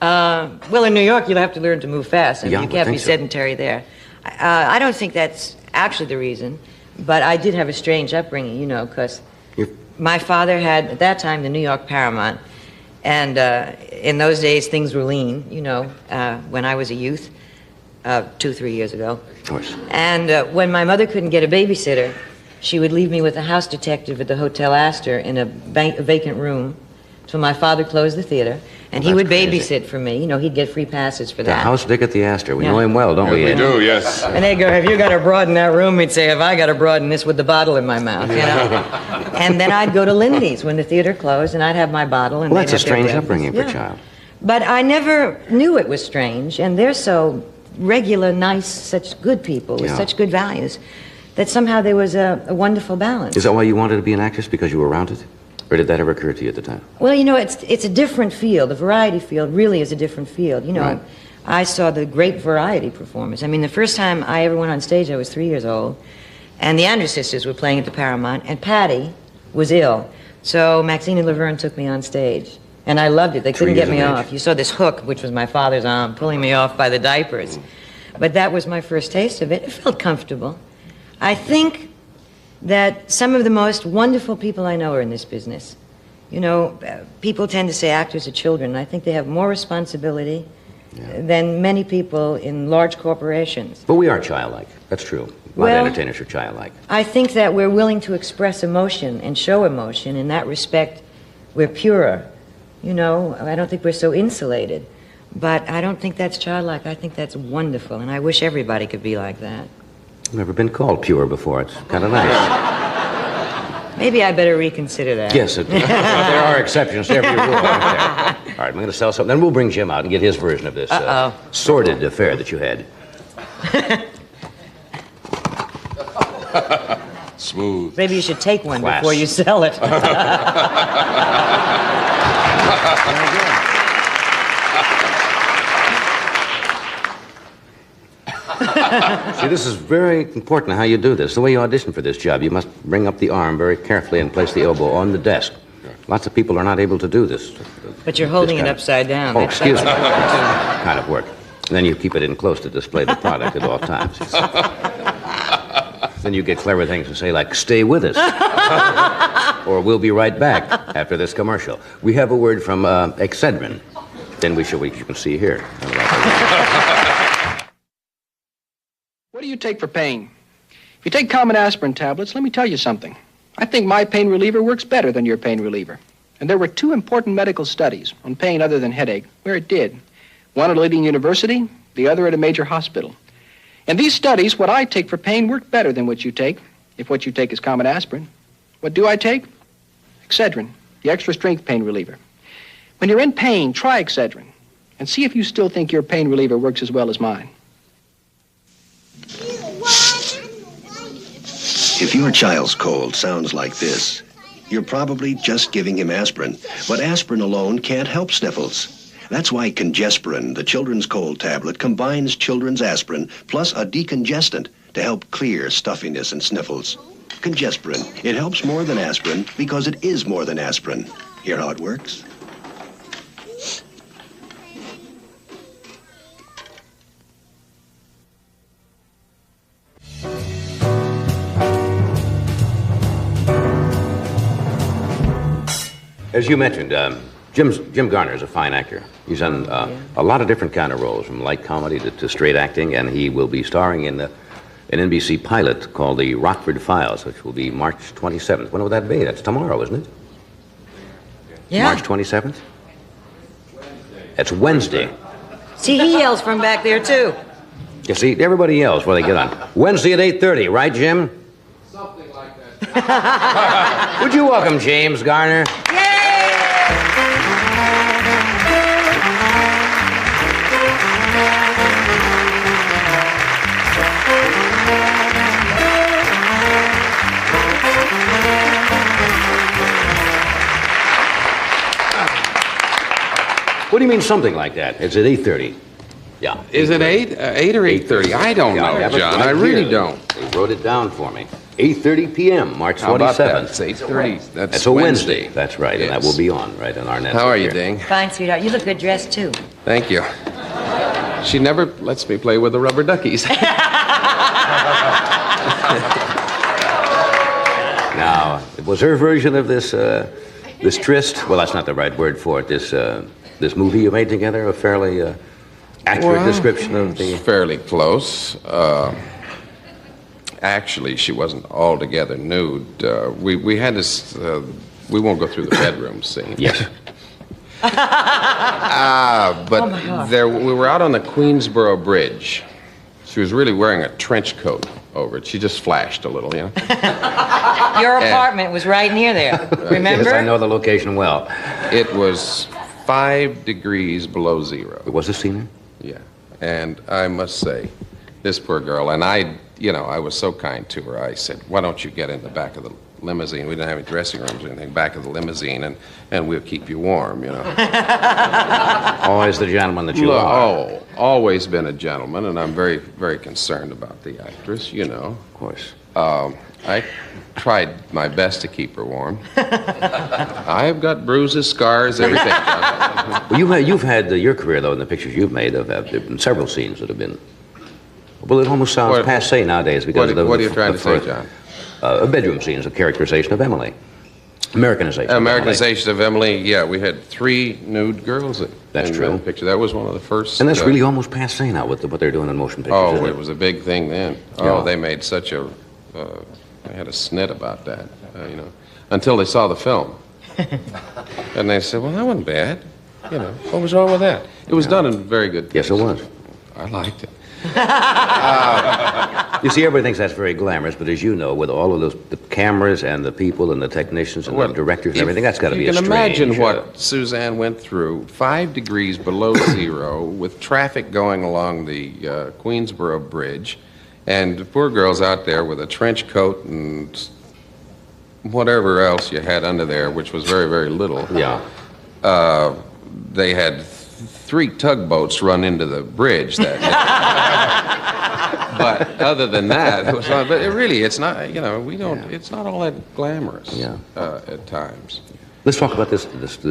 Well, in New York, you'll have to learn to move fast, and Yeah, you I can't be think so. sedentary there. I don't think that's actually the reason, but I did have a strange upbringing, you know, because my father had, at that time, the New York Paramount, and in those days, things were lean, you know, when I was a youth, 2-3 years ago. Of course. And when my mother couldn't get a babysitter, she would leave me with a house detective at the Hotel Astor in a vacant room till my father closed the theater, and he would babysit for me. You know, he'd get free passes for The that. house dick at the Astor. We Yeah. know him well, don't we? We Ed? do, yes. And they'd go, have you got a broad in that room? He'd say, have I got a broad in this with the bottle in my mouth, you know? And then I'd go to Lindy's when the theater closed, and I'd have my bottle. And Well, they'd that's a have their strange breakfast. upbringing for a Yeah. child. But I never knew it was strange, and they're so regular, nice, such good people with Yeah. such good values that somehow there was a wonderful balance. Is that why you wanted to be an actress, because you were around it? Or did that ever occur to you at the time? Well, you know, it's a different field. The variety field really is a different field. You know, Right. I saw the great variety performers. I mean, the first time I ever went on stage, I was 3 years old, and the Andrews Sisters were playing at the Paramount, and Patty was ill. So Maxine and Laverne took me on stage, and I loved it. They couldn't 3 get years me of age. off. You saw this hook, which was my father's arm, pulling me off by the diapers. But that was my first taste of it. It felt comfortable. I think that some of the most wonderful people I know are in this business. You know, people tend to say actors are children. I think they have more responsibility than many people in large corporations. But we are childlike. That's true. A lot Well- of entertainers are childlike. I think that we're willing to express emotion and show emotion. In that respect, we're purer. You know, I don't think we're so insulated. But I don't think that's childlike. I think that's wonderful, and I wish everybody could be like that. I've never been called pure before. It's kind of nice. Maybe I better reconsider that. Yes, there are exceptions to every rule, aren't there? All right, I'm going to sell something. Then we'll bring Jim out and get his version of this sordid affair that you had. Smooth. Maybe you should take one Class. before you sell it. See, this is very important how you do this. The way you audition for this job, you must bring up the arm very carefully and place the elbow on the desk. Lots of people are not able to do this. But you're holding This it kind of- upside down. Oh, excuse me. Kind of work. And then you keep it in close to display the product at all times. Then you get clever things to say like, stay with us. Or we'll be right back after this commercial. We have a word from Excedrin. Then you can see here. What do you take for pain? If you take common aspirin tablets, let me tell you something. I think my pain reliever works better than your pain reliever. And there were 2 important medical studies on pain other than headache where it did. One at a leading university, the other at a major hospital. In these studies, what I take for pain worked better than what you take, if what you take is common aspirin. What do I take? Excedrin, the extra strength pain reliever. When you're in pain, try Excedrin and see if you still think your pain reliever works as well as mine. If your child's cold sounds like this, you're probably just giving him aspirin. But aspirin alone can't help sniffles. That's why Congesperin, the children's cold tablet, combines children's aspirin plus a decongestant to help clear stuffiness and sniffles. Congesperin, it helps more than aspirin because it is more than aspirin. Hear how it works? As you mentioned, Jim Garner is a fine actor. He's done a lot of different kind of roles, from light comedy to straight acting, and he will be starring in an NBC pilot called The Rockford Files, which will be March 27th. When will that be? That's tomorrow, isn't it? Yeah. March 27th? That's Wednesday. See, he yells from back there, too. You see, everybody yells before they get on. Wednesday at 8:30, right, Jim? Something like that. Would you welcome James Garner? do you mean something like that? It's at 8:30. Yeah. Is it 8? 8 or 8:30? I don't know, have it John. right I really here. don't. They wrote it down for me. 8:30 p.m., March 27th. How about that? It's 8:30. That's a Wednesday. That's right, and that Yes. will be on right on our net. How are you, Ding? Fine, sweetheart. You look good dressed, too. Thank you. She never lets me play with the rubber duckies. Now, was her version of this this tryst? Well, that's not the right word for it. This movie you made together a fairly accurate description of the. Fairly close. Actually, she wasn't altogether nude. We had this. We won't go through the bedroom scene. Yes. But we were out on the Queensboro Bridge. She was really wearing a trench coat over it. She just flashed a little, you know. Your apartment was right near there. Remember? Yes, I know the location well. It was 5 degrees below zero. Was this scene? Yeah. And I must say, this poor girl, and I was so kind to her. I said, why don't you get in the back of the limousine? We didn't have any dressing rooms or anything. Back of the limousine, and we'll keep you warm, you know. Always the gentleman that you are. Oh, always been a gentleman, and I'm very, very concerned about the actress, you know. Of course. I tried my best to keep her warm. I've got bruises, scars, everything. Well, you've had your career, though, in the pictures you've made, there have been several scenes that have been. Well, it almost sounds passé nowadays because of the. What are you trying to say, John? Bedroom scenes of characterization of Emily. Americanization. Americanization of Emily. Yeah, we had 3 nude girls in That's true. that picture. That was one of the first. And that's really almost passé now with what they're doing in motion pictures. Oh, isn't it was a big thing then. Oh, they made such a. They had a snit about that, you know, until they saw the film, and they said, "Well, that wasn't bad." You know, what was wrong with that? It was done in very good taste. Yes, it was. I liked it. You see, everybody thinks that's very glamorous, but as you know, with all of those the cameras and the people and the technines and the directors and everything, that's got to be a strange. You can imagine what Suzanne went through, 5 degrees below zero, with traffic going along the Queensboro Bridge, and the poor girl's out there with a trench coat and whatever else you had under there, which was very, very little. Yeah. They had 3 tugboats run into the bridge that day. But other than that, it was not, but it's not, you know, it's not all that glamorous at times. Let's talk about this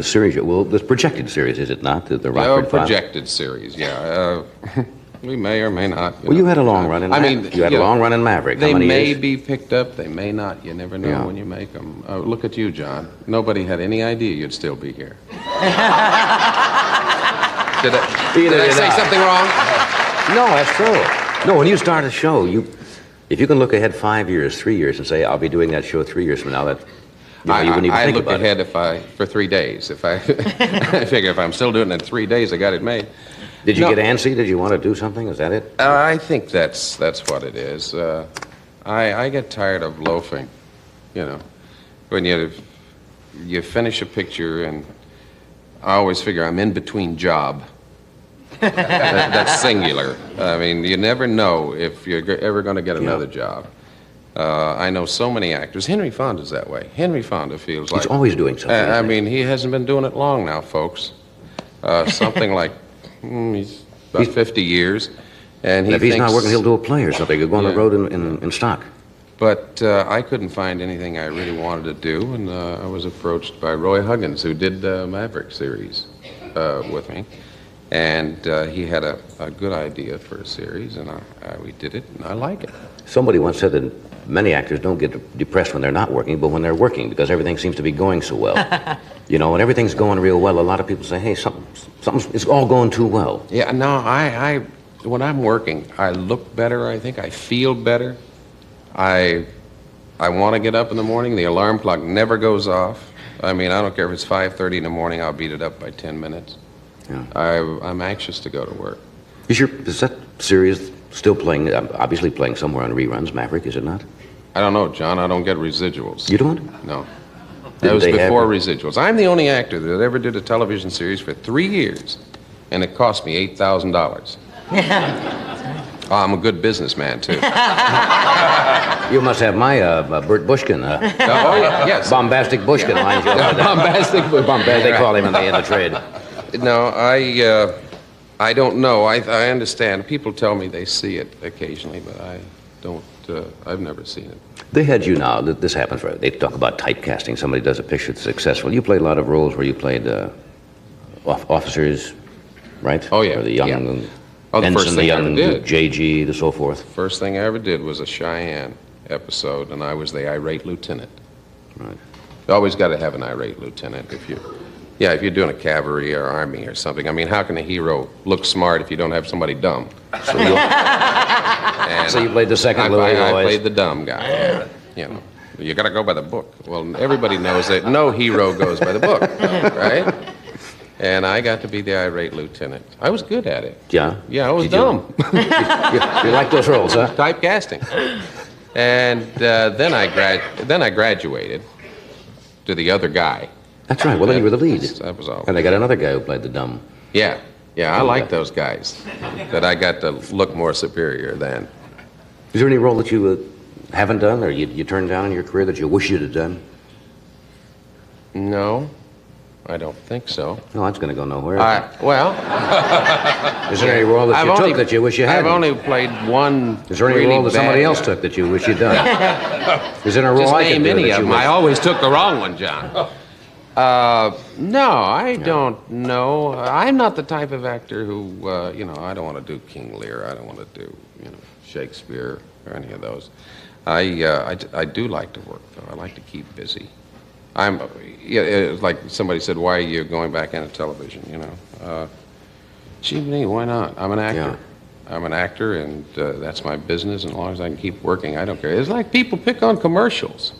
series. Well, this projected series, is it not? The Rockford Files? Projected series, yeah. We may or may not. You had a long run in Maverick. You had a long run in Maverick. They How many may years? be picked up, they may not. You never know when you make them. Look at you, John. Nobody had any idea you'd still be here. Did I say something wrong? No, that's true. No, when you start a show, if you can look ahead 5 years, 3 years, and say, I'll be doing that show 3 years from now, that you wouldn't even think about it. I look ahead for 3 days. If I figure if I'm still doing it in 3 days, I got it made. Did you get antsy? Did you want to do something? Is that it? I think that's what it is. I get tired of loafing, you know. When you finish a picture, and I always figure I'm in between job. That's singular. I mean, you never know if you're ever going to get another job. I know so many actors. Henry Fonda's that way. Henry Fonda feels like... He's always doing something. I mean, he hasn't been doing it long now, folks. Something like... he's about 50 years, and if he's not working, he'll do a play or something. He'll go on the road in stock. But I couldn't find anything I really wanted to do, and I was approached by Roy Huggins, who did the Maverick series with me, and he had a good idea for a series, and we did it, and I like it. Somebody once said that many actors don't get depressed when they're not working, but when they're working, because everything seems to be going so well. You know, when everything's going real well, a lot of people say, hey, it's all going too well. Yeah, no, when I'm working, I look better, I think. I feel better. I want to get up in the morning. The alarm clock never goes off. I mean, I don't care if it's 5:30 in the morning, I'll beat it up by 10 minutes. Yeah. I'm anxious to go to work. Is that series still playing, obviously playing somewhere on reruns, Maverick, is it not? I don't know, John. I don't get residuals. You don't? No. That was before residuals. I'm the only actor that ever did a television series for 3 years, and it cost me $8,000. Oh, I'm a good businessman, too. You must have my Bert Bushkin. Yes. Bombastic Bushkin lines. Bombastic Bushkin. They call him in the trade. No, I don't know. I understand. People tell me they see it occasionally, but I don't. I've never seen it. They had you now. This happens, right? They talk about typecasting. Somebody does a picture that's successful. You played a lot of roles where you played officers, right? Oh, yeah. Or the young yeah. Oh, the first ensign, thing the I ever young did. JG, the so forth. First thing I ever did was a Cheyenne episode, and I was the irate lieutenant. Right. You always got to have an irate lieutenant if you're doing a cavalry or army or something. I mean, how can a hero look smart if you don't have somebody dumb? So you played the second Louis I always? played the dumb guy. Yeah. You know, you got to go by the book. Well, everybody knows that no hero goes by the book, right? And I got to be the irate lieutenant. I was good at it. Yeah? Yeah, I was Did dumb. You like those roles, huh? Typecasting. And then I graduated to the other guy. That's right. Well, then you were the lead. That was all. And they got another guy who played the dumb. Yeah. I like those guys that I got to look more superior than. Is there any role that you haven't done or you turned down in your career that you wish you'd have done? No, I don't think so. No, that's going to go nowhere. Well, is there any role that you took that you wish you hadn't? I've only played one. Is there any really role that somebody bad else guy? took that you wish you'd done? Is there a role Just I could name do any that of you them. wish? I always took the wrong one, John. No, I don't know. I'm not the type of actor who, I don't want to do King Lear. I don't want to do, Shakespeare or any of those. I do like to work, though. I like to keep busy. It's like somebody said, why are you going back into television, Gee, me, why not? I'm an actor. Yeah. I'm an actor, and that's my business, and as long as I can keep working, I don't care. It's like people pick on commercials.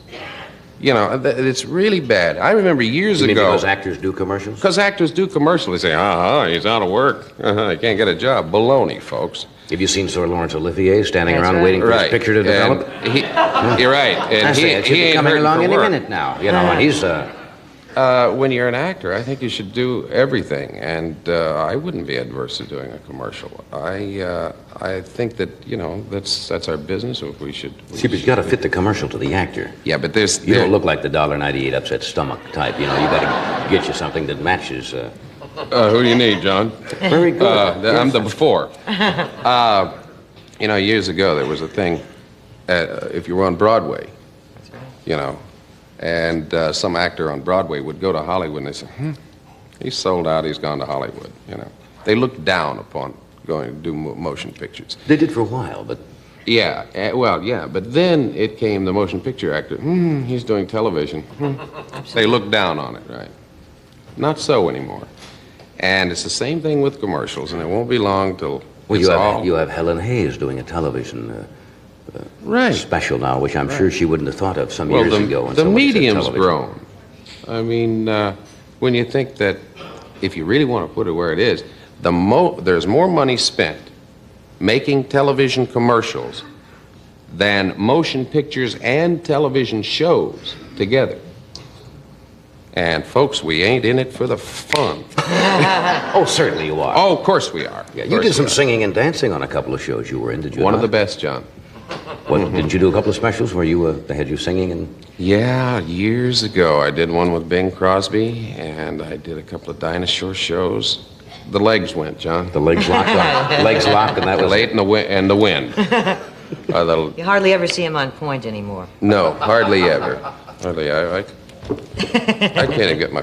It's really bad. I remember years ago. Because actors do commercials? Because actors do commercials. They say, he's out of work. He can't get a job. Baloney, folks. Have you seen Sir Lawrence Olivier standing around waiting for his picture to develop? You're right. And he ain't coming along any minute now. And he's... when you're an actor, I think you should do everything, and I wouldn't be adverse to doing a commercial. I think that that's our business. If we should. See, but you got to fit the commercial to the actor. Yeah, but you don't look like the $1.98 upset stomach type. You got to get you something that matches. Who do you need, John? Very good. I'm the before. Years ago there was a thing. If you were on Broadway, and some actor on Broadway would go to Hollywood and they say, he's sold out, he's gone to Hollywood, They looked down upon going to do motion pictures. They did for a while, but... Yeah, but then it came the motion picture actor, he's doing television. They looked down on it, right? Not so anymore. And it's the same thing with commercials, and it won't be long till you have Helen Hayes doing a television special now, which I'm sure she wouldn't have thought of some years ago. The medium's grown. I mean, when you think that if you really want to put it where it is, there's more money spent making television commercials than motion pictures and television shows together. And, folks, we ain't in it for the fun. Oh, certainly you are. Oh, of course we are. Yeah, you did some singing and dancing on a couple of shows you were in, did you? One of the best, John. What, didn't you do a couple of specials where they had you singing and... Yeah, years ago. I did one with Bing Crosby, and I did a couple of dinosaur shows. The legs went, John. The legs locked on. Legs locked, and that was... Late and the wind. You hardly ever see him on point anymore. No, hardly ever. I can't even get my...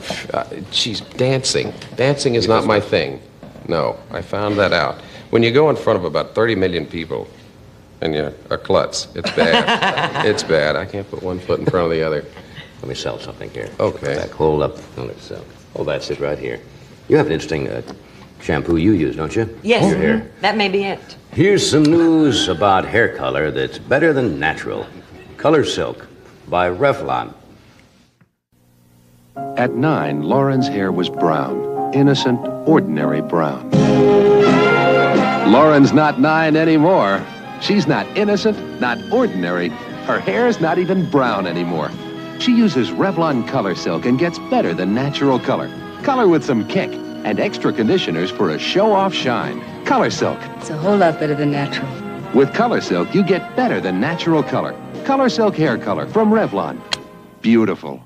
She's dancing. Dancing is not my thing. No, I found that out. When you go in front of about 30 million people and you're a klutz, it's bad. It's bad. I can't put one foot in front of the other. Let me sell something here. Okay. Back, hold up. Oh, that's it right here. You have an interesting shampoo you use, don't you? Yes. Your hair. That may be it. Here's some news about hair color that's better than natural. Color Silk by Revlon. At 9, Lauren's hair was brown. Innocent, ordinary brown. Lauren's not 9 anymore. She's not innocent, not ordinary. Her hair's not even brown anymore. She uses Revlon Color Silk and gets better than natural color. Color with some kick and extra conditioners for a show-off shine. Color Silk. It's a whole lot better than natural. With Color Silk, you get better than natural color. Color Silk hair color from Revlon. Beautiful.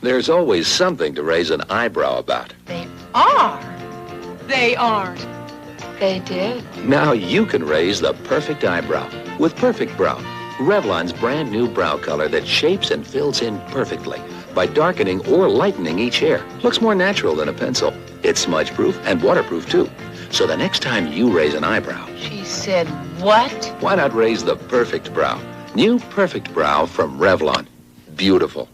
There's always something to raise an eyebrow about. Babe, are. They aren't. They did. Now you can raise the perfect eyebrow with Perfect Brow, Revlon's brand new brow color that shapes and fills in perfectly by darkening or lightening each hair. Looks more natural than a pencil. It's smudge-proof and waterproof, too. So the next time you raise an eyebrow, She said what? why not raise the perfect brow? New Perfect Brow from Revlon. Beautiful.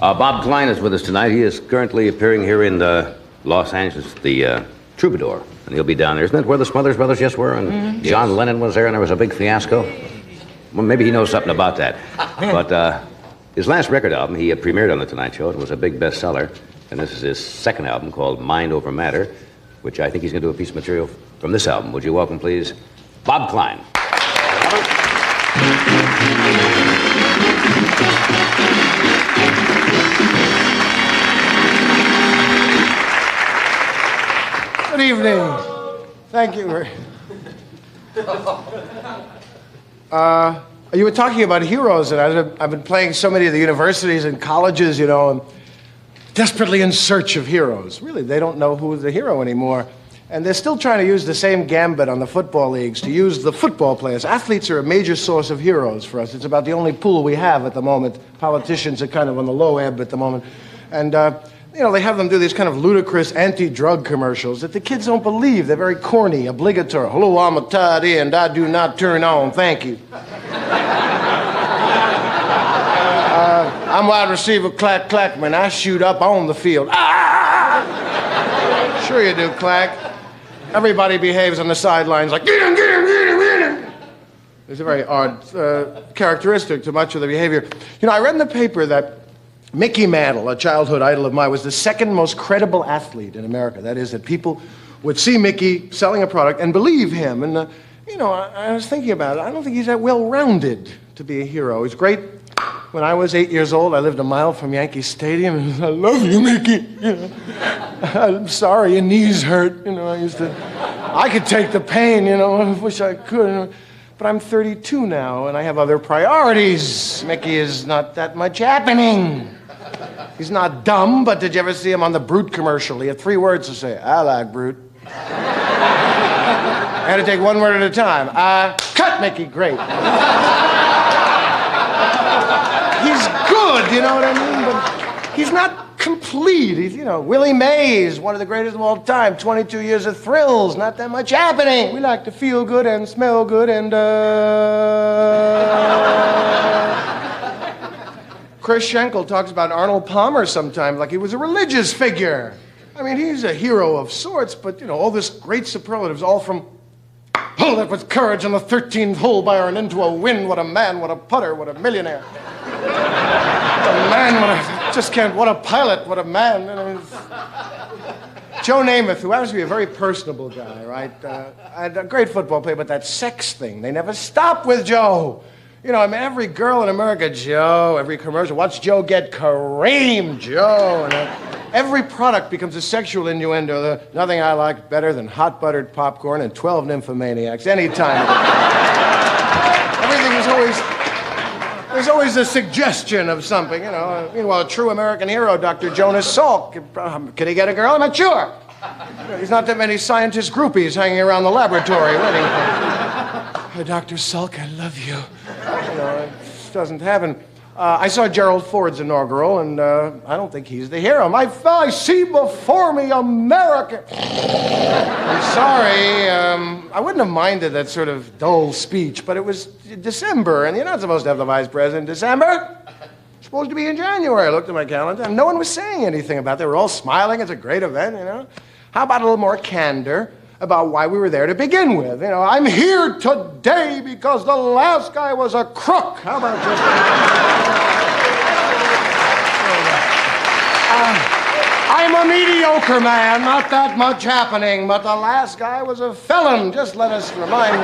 Bob Klein is with us tonight. He is currently appearing here in Los Angeles, the Troubadour. And he'll be down there. Isn't that where the Smothers Brothers just were? And John Lennon was there, and there was a big fiasco? Well, maybe he knows something about that. But his last record album, he premiered on The Tonight Show. It was a big bestseller. And this is his second album called Mind Over Matter, which I think he's going to do a piece of material from this album. Would you welcome, please, Bob Klein. Good evening. Thank you. You were talking about heroes, and I've been playing so many of the universities and colleges, you know, and desperately in search of heroes. Really, they don't know who's the hero anymore. And they're still trying to use the same gambit on the football leagues to use the football players. Athletes are a major source of heroes for us. It's about the only pool we have at the moment. Politicians are kind of on the low ebb at the moment. And, you know, they have them do these kind of ludicrous anti-drug commercials that the kids don't believe. They're very corny, obligatory. Hello, I'm a tight end. I do not turn on. Thank you. I'm wide receiver Clack Clackman. I shoot up on the field. Ah! Sure you do, Clack. Everybody behaves on the sidelines like, get him, get him, get him, get him. It's a very odd characteristic to much of the behavior. You know, I read in the paper that Mickey Mantle, a childhood idol of mine, was the second most credible athlete in America. That is, that people would see Mickey selling a product and believe him. And, you know, I was thinking about it. I don't think he's that well-rounded to be a hero. He's great. When I was 8 years old, I lived a mile from Yankee Stadium, and I love you, Mickey. You know, I'm sorry, your knees hurt. You know, I could take the pain, you know, I wish I could. You know. But I'm 32 now, and I have other priorities. Mickey is not that much happening. He's not dumb, but did you ever see him on the Brute commercial? He had 3 words to say. I like Brute. I had to take one word at a time. Cut, Mickey, great. He's good, you know what I mean? But he's not complete. He's, you know, Willie Mays, one of the greatest of all time. 22 years of thrills, not that much happening. We like to feel good and smell good and, Chris Schenkel talks about Arnold Palmer sometimes like he was a religious figure. I mean, he's a hero of sorts, but, you know, all this great superlatives all from pulled it with courage on the 13th hole by and into a win. What a man, what a putter, what a millionaire. What a man, what a pilot, what a man. I mean, Joe Namath, who happens to be a very personable guy, right? A great football player, but that sex thing, they never stop with Joe. You know, I mean, every girl in America, Joe, every commercial, watch Joe get Kareem, Joe. And, every product becomes a sexual innuendo. Nothing I like better than hot buttered popcorn and 12 nymphomaniacs anytime. Everything is always... There's always a suggestion of something, you know. Meanwhile, a true American hero, Dr. Jonas Salk, can he get a girl? I'm not sure. There's not that many scientist groupies hanging around the laboratory waiting for... Dr. Salk, I love you. You know, it just doesn't happen. I saw Gerald Ford's inaugural, and I don't think he's the hero. I see before me America. I'm sorry. I wouldn't have minded that sort of dull speech, but it was December, and you're not supposed to have the vice president in December. It's supposed to be in January. I looked at my calendar, and no one was saying anything about it. They were all smiling. It's a great event, you know. How about a little more candor about why we were there to begin with? You know, I'm here today because the last guy was a crook. How about just... I'm a mediocre man, not that much happening, but the last guy was a felon. Just let us remind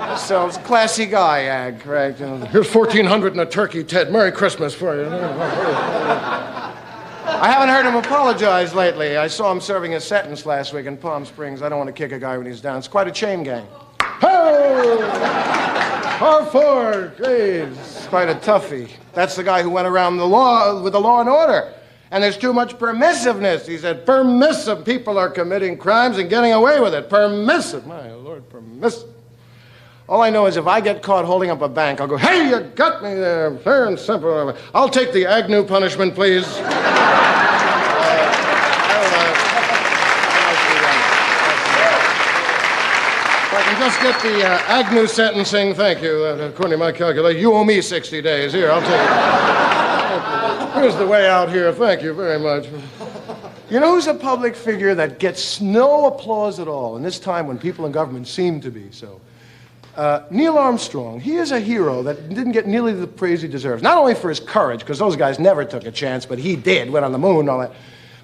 ourselves. Classy guy, Ag, correct? You know, here's 1,400 and a turkey, Ted. Merry Christmas for you. I haven't heard him apologize lately. I saw him serving a sentence last week in Palm Springs. I don't want to kick a guy when he's down. It's quite a chain gang. Hey! Harford, please. It's quite a toughie. That's the guy who went around the law with the law and order. And there's too much permissiveness. He said, permissive. People are committing crimes and getting away with it. Permissive. My Lord, permissive. All I know is if I get caught holding up a bank, I'll go, hey, you got me there. Fair and simple. I'll take the Agnew punishment, please. If I can just get the Agnew sentencing, thank you. According to my calculation, you owe me 60 days. Here, I'll take it. Here's the way out here. Thank you very much. You know who's a public figure that gets no applause at all in this time when people in government seem to be so? Neil Armstrong. He is a hero that didn't get nearly the praise he deserves. Not only for his courage, because those guys never took a chance, but he did, went on the moon and all that.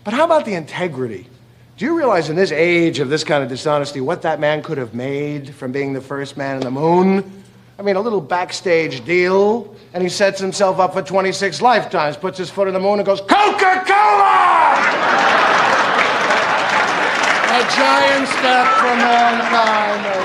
But how about the integrity? Do you realize in this age of this kind of dishonesty what that man could have made from being the first man on the moon? I mean, a little backstage deal, and he sets himself up for 26 lifetimes, puts his foot on the moon and goes, Coca-Cola! A giant step for mankind.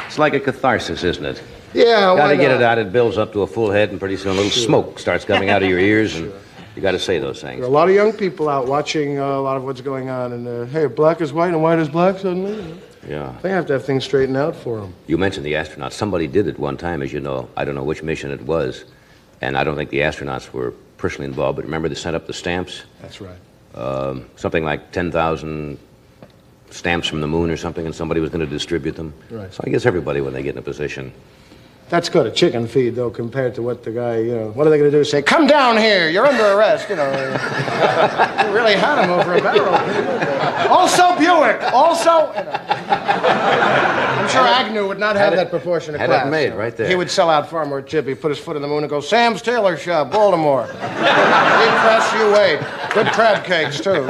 It's like a catharsis, isn't it? Yeah, Got to get it out. It builds up to a full head, and pretty soon a little smoke starts coming out of your ears, and you got to say those things. There are a lot of young people out watching a lot of what's going on, and hey, black is white and white is black suddenly. Yeah. They have to have things straightened out for them. You mentioned the astronauts. Somebody did it one time, as you know. I don't know which mission it was, and I don't think the astronauts were personally involved, but remember they sent up the stamps? That's right. Something like 10,000 stamps from the moon or something, and somebody was going to distribute them. Right. So I guess everybody, when they get in a position... That's good, a chicken feed, though, compared to what the guy, what are they going to do? Say, come down here, you're under arrest, They really had him over a barrel. Also Buick, also... I'm sure Agnew would not have that proportion of class. Had it made right there. He would sell out far more chip. He'd put his foot in the moon and go, Sam's Tailor Shop, Baltimore. Deep press, you wait. Good crab cakes, too.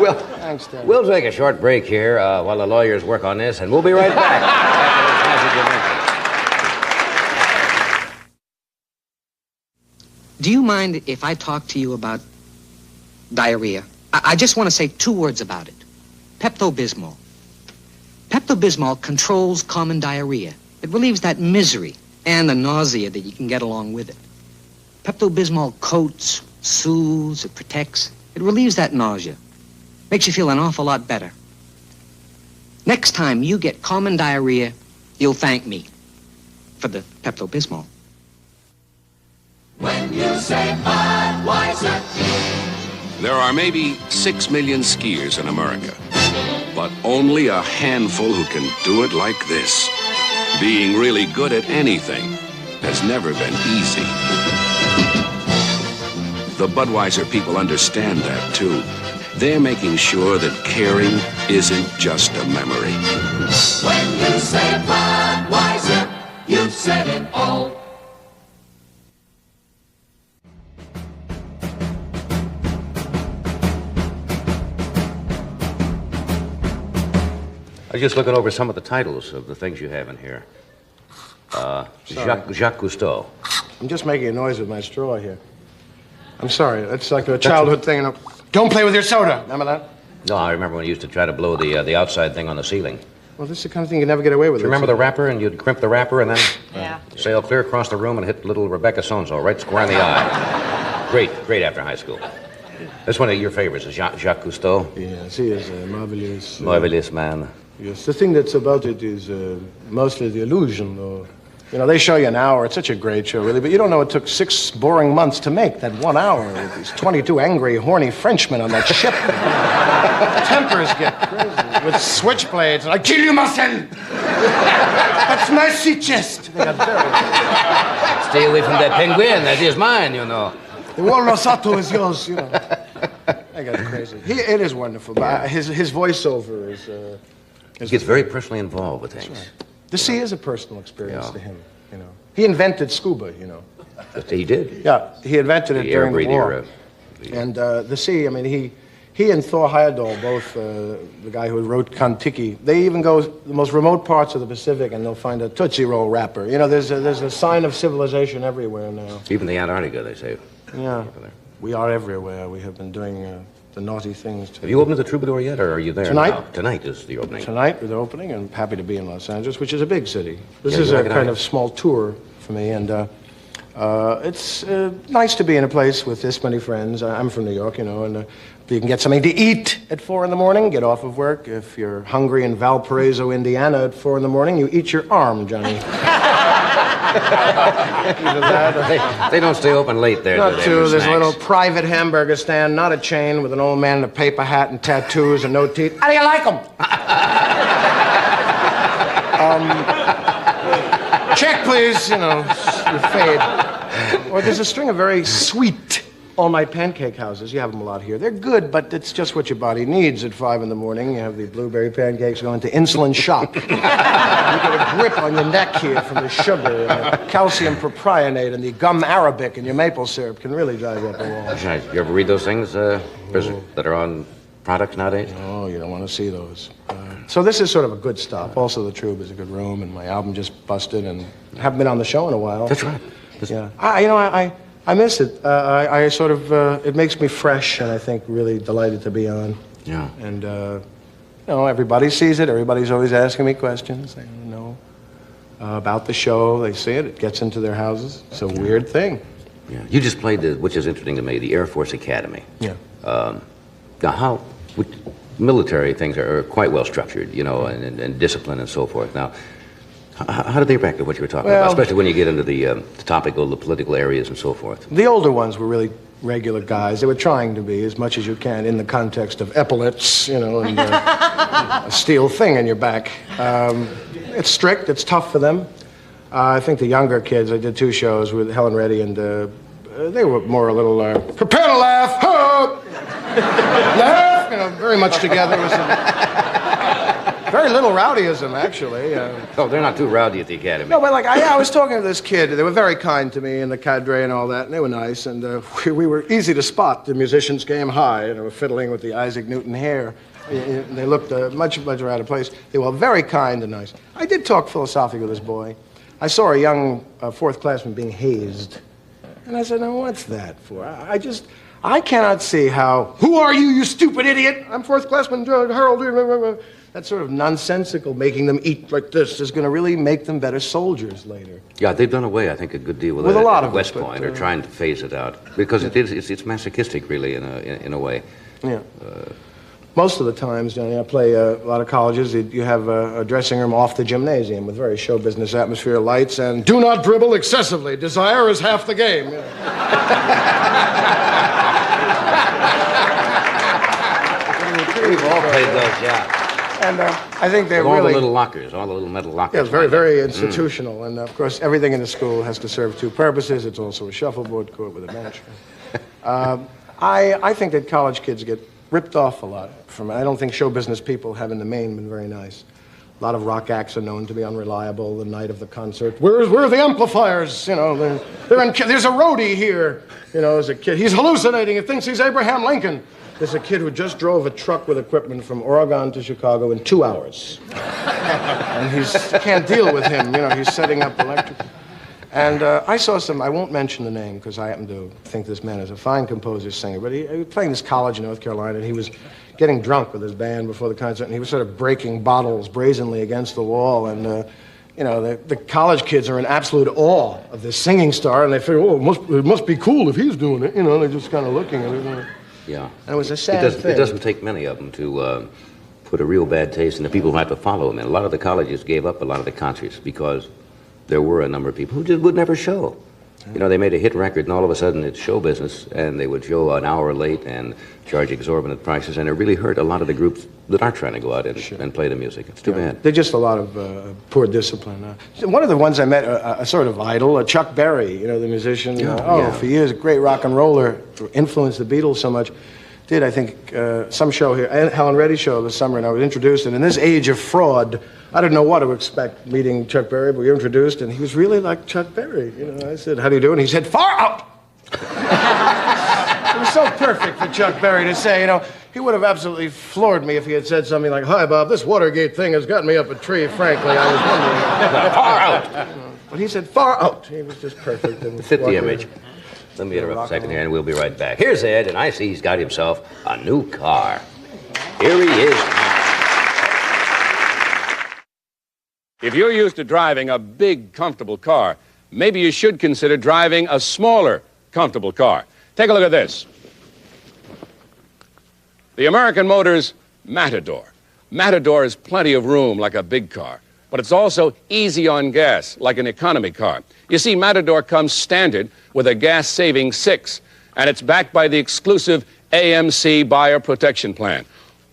Well, thanks, Ted. We'll take a short break here while the lawyers work on this, and we'll be right back after this message you mentioned. Do you mind if I talk to you about diarrhea? I just want to say 2 words about it. Pepto-Bismol. Pepto-Bismol controls common diarrhea. It relieves that misery and the nausea that you can get along with it. Pepto-Bismol coats, soothes, it protects. It relieves that nausea. Makes you feel an awful lot better. Next time you get common diarrhea, you'll thank me for the Pepto-Bismol. When you say Budweiser. There are maybe 6 million skiers in America, but only a handful who can do it like this. Being really good at anything has never been easy. The Budweiser people understand that, too. They're making sure that caring isn't just a memory. When you say Budweiser, you've said it all. I was just looking over some of the titles of the things you have in here. Jacques Cousteau. I'm just making a noise with my straw here. I'm sorry. That's like a childhood thing. Don't play with your soda. Remember that? No, I remember when you used to try to blow the outside thing on the ceiling. Well, this is the kind of thing you never get away with. Do you remember the wrapper, and you'd crimp the wrapper and then sail clear across the room and hit little Rebecca So-and-so right square in the eye. Great after high school. That's one of your favorites, is Jacques Cousteau. Yes, he is a marvelous... Marvelous man. Yes, the thing that's about it is mostly the illusion, though. They show you an hour. It's such a great show, really, but you don't know it took 6 boring months to make that 1 hour with these 22 angry, horny Frenchmen on that ship. Tempers get crazy with switchblades. I kill you, Marcel! That's my sea chest. They got very... Stay away from that penguin. That is mine, you know. The Walrus Otto is yours, I got crazy. It is wonderful, but his voiceover is... He gets very personally involved with things. Right. The sea is a personal experience to him, He invented scuba, He did? Yeah, he invented it The during the air war. breather. And the sea, I mean, he and Thor Heyerdahl, both the guy who wrote Kon-Tiki, they even go the most remote parts of the Pacific and they'll find a Tootsie Roll wrapper. You know, there's a sign of civilization everywhere now. Even the Antarctica, they say. Yeah, we are everywhere. We have been doing the naughty things. Have you opened the Troubadour yet, or are you there Tonight? now? Tonight is the opening. Tonight we're the opening, and I'm happy to be in Los Angeles, which is a big city. This Yeah, is you a like it kind out? of small tour for me, and it's nice to be in a place with this many friends. I'm from New York, you know, and you can get something to eat at 4 in the morning, get off of work. If you're hungry in Valparaiso, Indiana at 4 in the morning, you eat your arm, Johnny. They don't stay open late there, do Not they, too. with There's a snacks? little private hamburger stand, not a chain, with an old man in a paper hat and tattoos and no teeth. How do you like them? Check, please. You know, you fade. Or there's a string of very sweet all-night pancake houses. You have them a lot here. They're good, but it's just what your body needs at 5 in the morning. You have the blueberry pancakes going to insulin shock. You get a grip on your neck here from the sugar, and the calcium propionate, and the gum arabic, and your maple syrup can really drive you up the wall. That's nice. You ever read those things that are on products nowadays? Oh, you don't want to see those. So this is sort of a good stop. Also, the Troop is a good room, and my album just busted, and I haven't been on the show in a while. That's right. Yeah. I miss it. I sort of, it makes me fresh, and I think really delighted to be on. Yeah. And, you know, everybody sees it. Everybody's always asking me questions. They don't know about the show. They see it. It gets into their houses. It's a weird thing. Yeah. You just played which is interesting to me, the Air Force Academy. Yeah. Now, military things are quite well structured, you know, and discipline and so forth. Now, how do they react to what you were talking about, especially when you get into the topical, the political areas and so forth? The older ones were really regular guys. They were trying to be as much as you can in the context of epaulets, you know, and a steel thing in your back. It's strict. It's tough for them. I think the younger kids, I did 2 shows with Helen Reddy, and they were more a little, prepare to laugh, laugh, you know, very much together. It was very little rowdyism, actually. Oh, they're not too rowdy at the academy. No, but like, I was talking to this kid. They were very kind to me and the cadre and all that, and they were nice. And we were easy to spot. The musicians came high, and they were fiddling with the Isaac Newton hair. They looked much out of place. They were very kind and nice. I did talk philosophically with this boy. I saw a young 4th classman being hazed. And I said, now, what's that for? I cannot see how, who are you, you stupid idiot? I'm 4th classman Harold. That sort of nonsensical making them eat like this is going to really make them better soldiers later. Yeah, they've done away, I think, a good deal with With that a lot at of West it, but, Point, or trying to phase it out. Because it's masochistic, really, in a way. Yeah. Most of the times, Johnny, I play a lot of colleges. You have a dressing room off the gymnasium with very show business atmosphere, lights, and do not dribble excessively. Desire is half the game. We've all played those, yeah. And I think they're all really... the little lockers, all the little metal lockers. Yeah, it's very, very institutional. And, of course, everything in the school has to serve 2 purposes. It's also a shuffleboard court with a bench. I think that college kids get ripped off a lot from it. I don't think show business people have, in the main, been very nice. A lot of rock acts are known to be unreliable the night of the concert. Where are the amplifiers? You know, there's a roadie here. You know, as a kid. He's hallucinating. He thinks he's Abraham Lincoln. There's a kid who just drove a truck with equipment from Oregon to Chicago in 2 hours. And he can't deal with him. You know, he's setting up electric. And I saw I won't mention the name because I happen to think this man is a fine composer, singer, but he was playing this college in North Carolina, and he was getting drunk with his band before the concert, and he was sort of breaking bottles brazenly against the wall, and you know, the college kids are in absolute awe of this singing star, and they figure, oh, it must be cool if he's doing it, you know, they're just kind of looking at it. Yeah. And it was a sad thing. It doesn't take many of them to put a real bad taste in the people who have to follow them. And a lot of the colleges gave up a lot of the concerts because there were a number of people who just would never show. You know, they made a hit record, and all of a sudden it's show business, and they would show an hour late and charge exorbitant prices, and it really hurt a lot of the groups that are trying to go out and play the music. It's too bad. There's just a lot of poor discipline. One of the ones I met, a sort of idol, Chuck Berry, you know, the musician. For years, a great rock and roller, influenced the Beatles so much. did, I think, some show here, Helen Reddy's show this summer, and I was introduced. And in this age of fraud, I didn't know what to expect meeting Chuck Berry, but we were introduced, and he was really like Chuck Berry. You know, I said, "How do you do?" And he said, "Far out." It was so perfect for Chuck Berry to say. You know, he would have absolutely floored me if he had said something like, "Hi, Bob, this Watergate thing has gotten me up a tree. Frankly, I was wondering." Far out. But he said, "Far out." He was just perfect. And fit the image. Let me interrupt a second here, and we'll be right back. Here's Ed, and I see he's got himself a new car. Here he is now. If you're used to driving a big, comfortable car, maybe you should consider driving a smaller, comfortable car. Take a look at this. The American Motors Matador. Matador has plenty of room like a big car, but it's also easy on gas like an economy car. You see, Matador comes standard with a gas-saving 6, and it's backed by the exclusive AMC Buyer Protection Plan.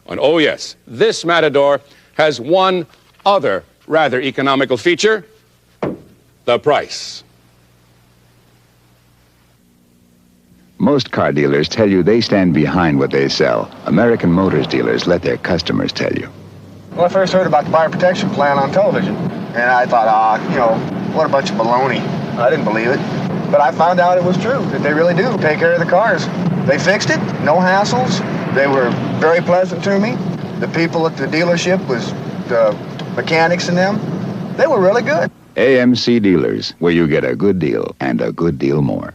And oh yes, this Matador has one other rather economical feature: the price. Most car dealers tell you they stand behind what they sell. American Motors dealers let their customers tell you. Well, I first heard about the buyer protection plan on television, and I thought, what a bunch of baloney. I didn't believe it. But I found out it was true, that they really do take care of the cars. They fixed it, no hassles. They were very pleasant to me. The people at the dealership was the mechanics and them. They were really good. AMC Dealers, where you get a good deal and a good deal more.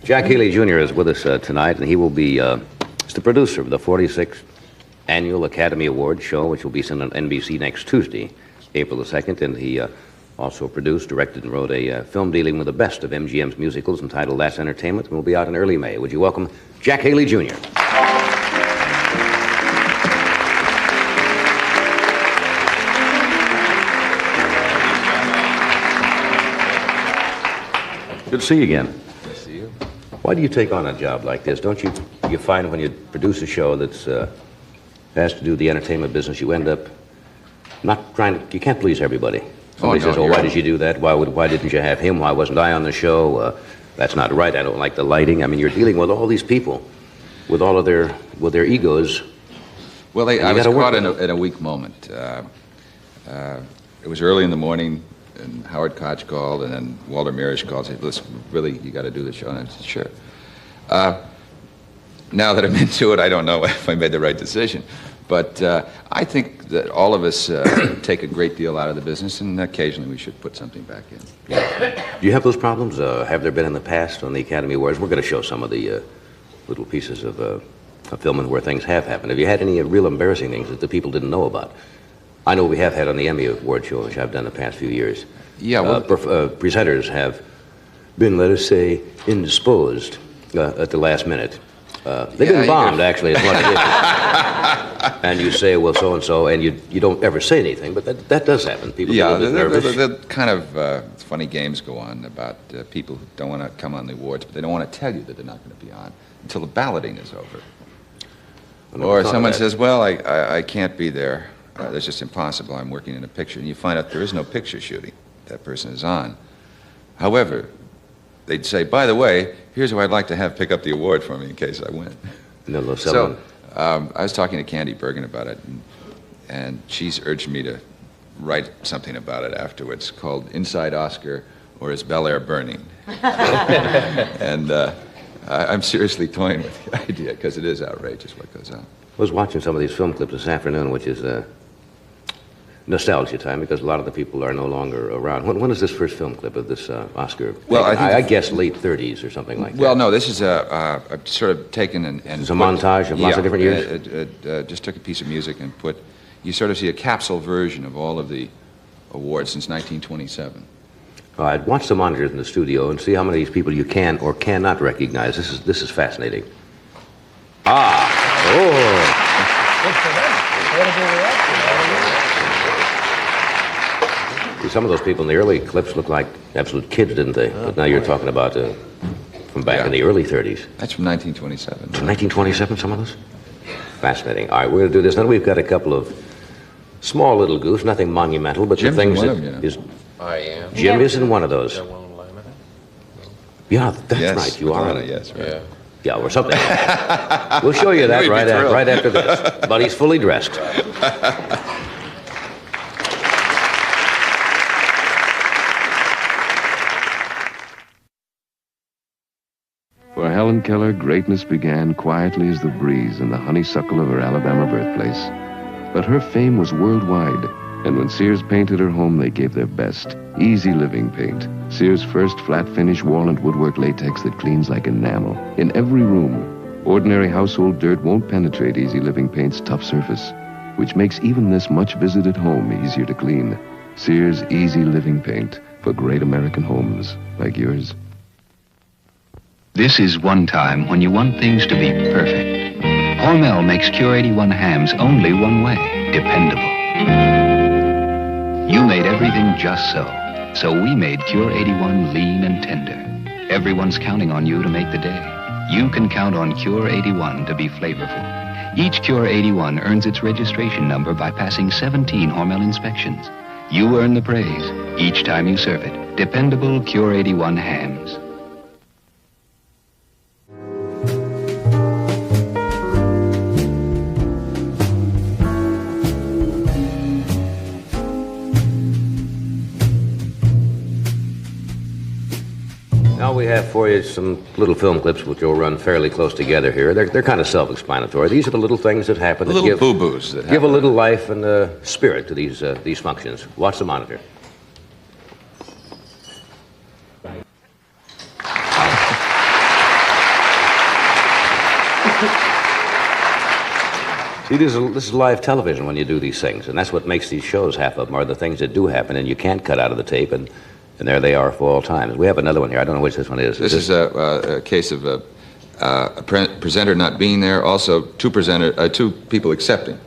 Jack Healy Jr. is with us tonight, and he will be the producer of the 46th Annual Academy Awards show, which will be sent on NBC next Tuesday, April the 2nd, and he also produced, directed, and wrote a film dealing with the best of MGM's musicals entitled That's Entertainment, and will be out in early May. Would you welcome Jack Healy Jr.? Good to see you again. Good to see you. Why do you take on a job like this? Don't you find when you produce a show that's has to do with the entertainment business, you end up not trying to, you can't please everybody. Somebody says, why did you do that? Why didn't you have him? Why wasn't I on the show? That's not right. I don't like the lighting. I mean, you're dealing with all these people with all of their egos. Well, I was caught in a weak moment. It was early in the morning, and Howard Koch called, and then Walter Mirisch called and said, "Listen, really, you got to do the show." And I said, "Sure." Now that I'm into it, I don't know if I made the right decision. But I think that all of us take a great deal out of the business, and occasionally we should put something back in. Yeah. Do you have those problems? Have there been in the past on the Academy Awards? We're going to show some of the little pieces of filming where things have happened. Have you had any real embarrassing things that the people didn't know about? I know we have had on the Emmy Award show, which I've done the past few years. Yeah, well, presenters have been, let us say, indisposed at the last minute. They've been bombed, actually, is what it is. And you say, well, so-and-so, and you don't ever say anything, but that does happen. People get a little bit nervous. The kind of funny games go on about people who don't want to come on the awards, but they don't want to tell you that they're not going to be on until the balloting is over. Or someone says, well, I can't be there. That's just impossible. I'm working in a picture. And you find out there is no picture shooting. That person is on. However, they'd say, by the way, here's who I'd like to have pick up the award for me in case I win. So I was talking to Candy Bergen about it, and she's urged me to write something about it afterwards called Inside Oscar or Is Bel Air Burning? And I'm seriously toying with the idea because it is outrageous what goes on. I was watching some of these film clips this afternoon, which is nostalgia time because a lot of the people are no longer around. When is this first film clip of this Oscar? Well, I guess late 30s or something like that. Well, no, this is sort of taken and it's a montage of lots of different years? Just took a piece of music and you sort of see a capsule version of all of the awards since 1927. All right, watch the monitors in the studio and see how many of these people you can or cannot recognize. This is fascinating. Some of those people in the early clips look like absolute kids, didn't they? But now you're talking about from back in the early 30s. That's from 1927. From 1927, some of those? Fascinating. All right, we're going to do this. Then we've got a couple of Small little goose, nothing monumental, but Jim's the things one that of them, you know. is. I am. Jim is in one of those. Yeah, that's Yes, right. You with are. Lana, yes, right. Yeah. Yeah, or something. We'll show you that You'd be right thrilled. after this. But he's fully dressed. For Helen Keller, greatness began quietly as the breeze in the honeysuckle of her Alabama birthplace. But her fame was worldwide, and when Sears painted her home, they gave their best. Easy Living paint. Sears' first flat-finish wall and woodwork latex that cleans like enamel. In every room, ordinary household dirt won't penetrate Easy Living paint's tough surface, which makes even this much-visited home easier to clean. Sears Easy Living paint for great American homes like yours. This is one time when you want things to be perfect. Hormel makes Cure 81 hams only one way, dependable. You made everything just so. So we made Cure 81 lean and tender. Everyone's counting on you to make the day. You can count on Cure 81 to be flavorful. Each Cure 81 earns its registration number by passing 17 Hormel inspections. You earn the praise each time you serve it. Dependable Cure 81 hams. Now we have for you some little film clips which will run fairly close together here. They're kind of self-explanatory. These are the little things that happen that Little boo-boos that give a happen. little life and spirit to these functions. Watch the monitor. See, this is live television when you do these things, and that's what makes these shows, half of them, are the things that do happen, and you can't cut out of the tape, and there they are for all time. We have another one here. I don't know which this one is. This is a case of a presenter not being there, also two people accepting.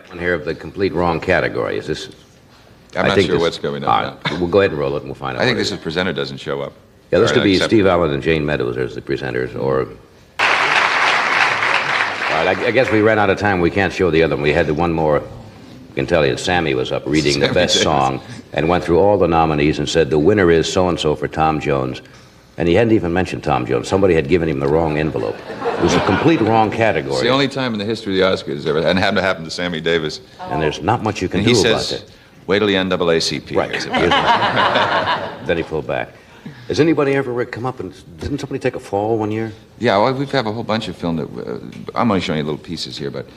One here of the complete wrong category. Is this? I'm not sure what's going on now. We'll go ahead and roll it, and we'll find out. I think what this is presenter doesn't show up. Yeah, this Or could be accept- Steve Allen and Jane Meadows as the presenters, or... All right, I guess we ran out of time. We can't show the other one. We had the one more. I can tell you, Sammy was up reading the Sammy best Davis. song and went through all the nominees and said the winner is so-and-so for Tom Jones. And he hadn't even mentioned Tom Jones. Somebody had given him the wrong envelope. It was a complete wrong category. It's the only time in the history of the Oscars ever, and happened to happen to Sammy Davis. And there's not much you can And do he about says, that. wait till the NAACP. Right. hears it. Then he pulled back. Has anybody ever come up and... Didn't somebody take a fall one year? Yeah, well, we have a whole bunch of film that... I'm only showing you little pieces here, but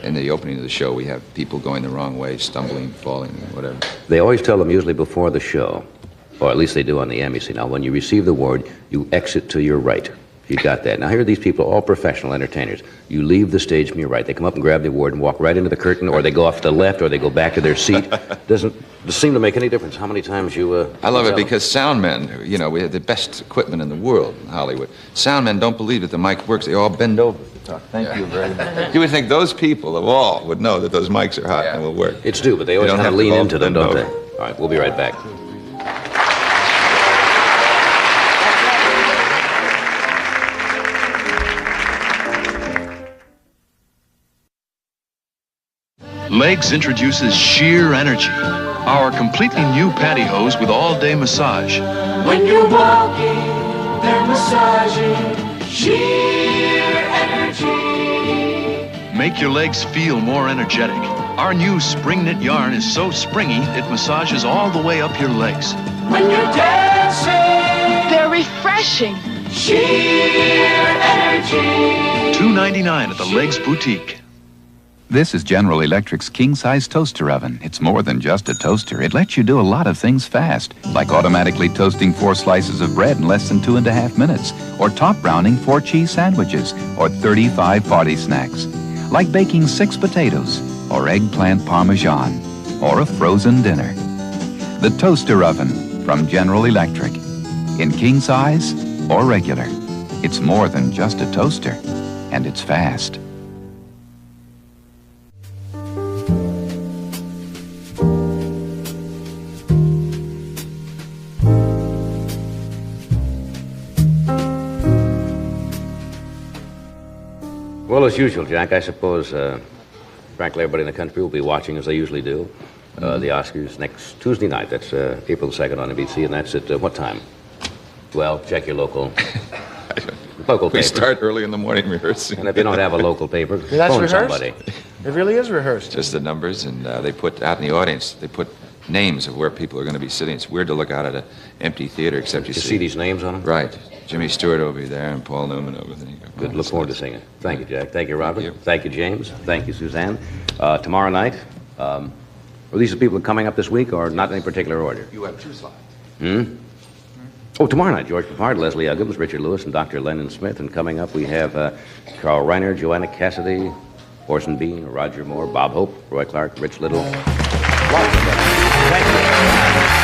in the opening of the show, we have people going the wrong way, stumbling, falling, whatever. They always tell them usually before the show, or at least they do on the Emmy. See, now, when you receive the award, you exit to your right. You got that. Now, here are these people, all professional entertainers. You leave the stage from your right. They come up and grab the award and walk right into the curtain, or they go off to the left, or they go back to their seat. Doesn't seem to make any difference how many times you... I love it tell them. because sound men, you know, we have the best equipment in the world in Hollywood. Sound men don't believe that the mic works. They all bend over to talk. Thank you very much. You would think those people of all would know that those mics are hot and will work. It's due, but they always don't kind of have to lean all into them, bend don't they? over. All right, we'll be right back. Legs introduces sheer energy, our completely new pantyhose with all-day massage. When you're walking, they're massaging sheer energy. Make your legs feel more energetic. Our new spring knit yarn is so springy, it massages all the way up your legs. When you're dancing, They're refreshing. sheer energy. $2.99 at the Legs Boutique. This is General Electric's king-size toaster oven. It's more than just a toaster. It lets you do a lot of things fast, like automatically toasting 4 slices of bread in less than 2.5 minutes, or top browning 4 cheese sandwiches, or 35 party snacks, like baking 6 potatoes, or eggplant parmesan, or a frozen dinner. The toaster oven from General Electric. In king size or regular, it's more than just a toaster, and it's fast. Well, as usual, Jack, I suppose, frankly, everybody in the country will be watching as they usually do. The Oscars next Tuesday night. That's April 2nd on NBC, and that's at what time? Well, check your local paper. We start early in the morning rehearsing. And if you don't have a local paper, That's phone rehearsed? somebody. It really is rehearsed. Just the numbers, and they put out in the audience, they put names of where people are going to be sitting. It's weird to look out at an empty theater, except you see these names on them? Right. Jimmy Stewart over there and Paul Newman over there. Good. Look forward to seeing it. Thank you, Jack. Thank you, Robert. Thank you, James. Thank you, Suzanne. Tomorrow night, are these the people coming up this week, or not in any particular order? You have 2 slots. Oh, tomorrow night, George Papard, Leslie Uggams, Richard Lewis, and Dr. Lennon Smith. And coming up, we have Carl Reiner, Joanna Cassidy, Orson Bean, Roger Moore, Bob Hope, Roy Clark, Rich Little. Lots of them. Thank you.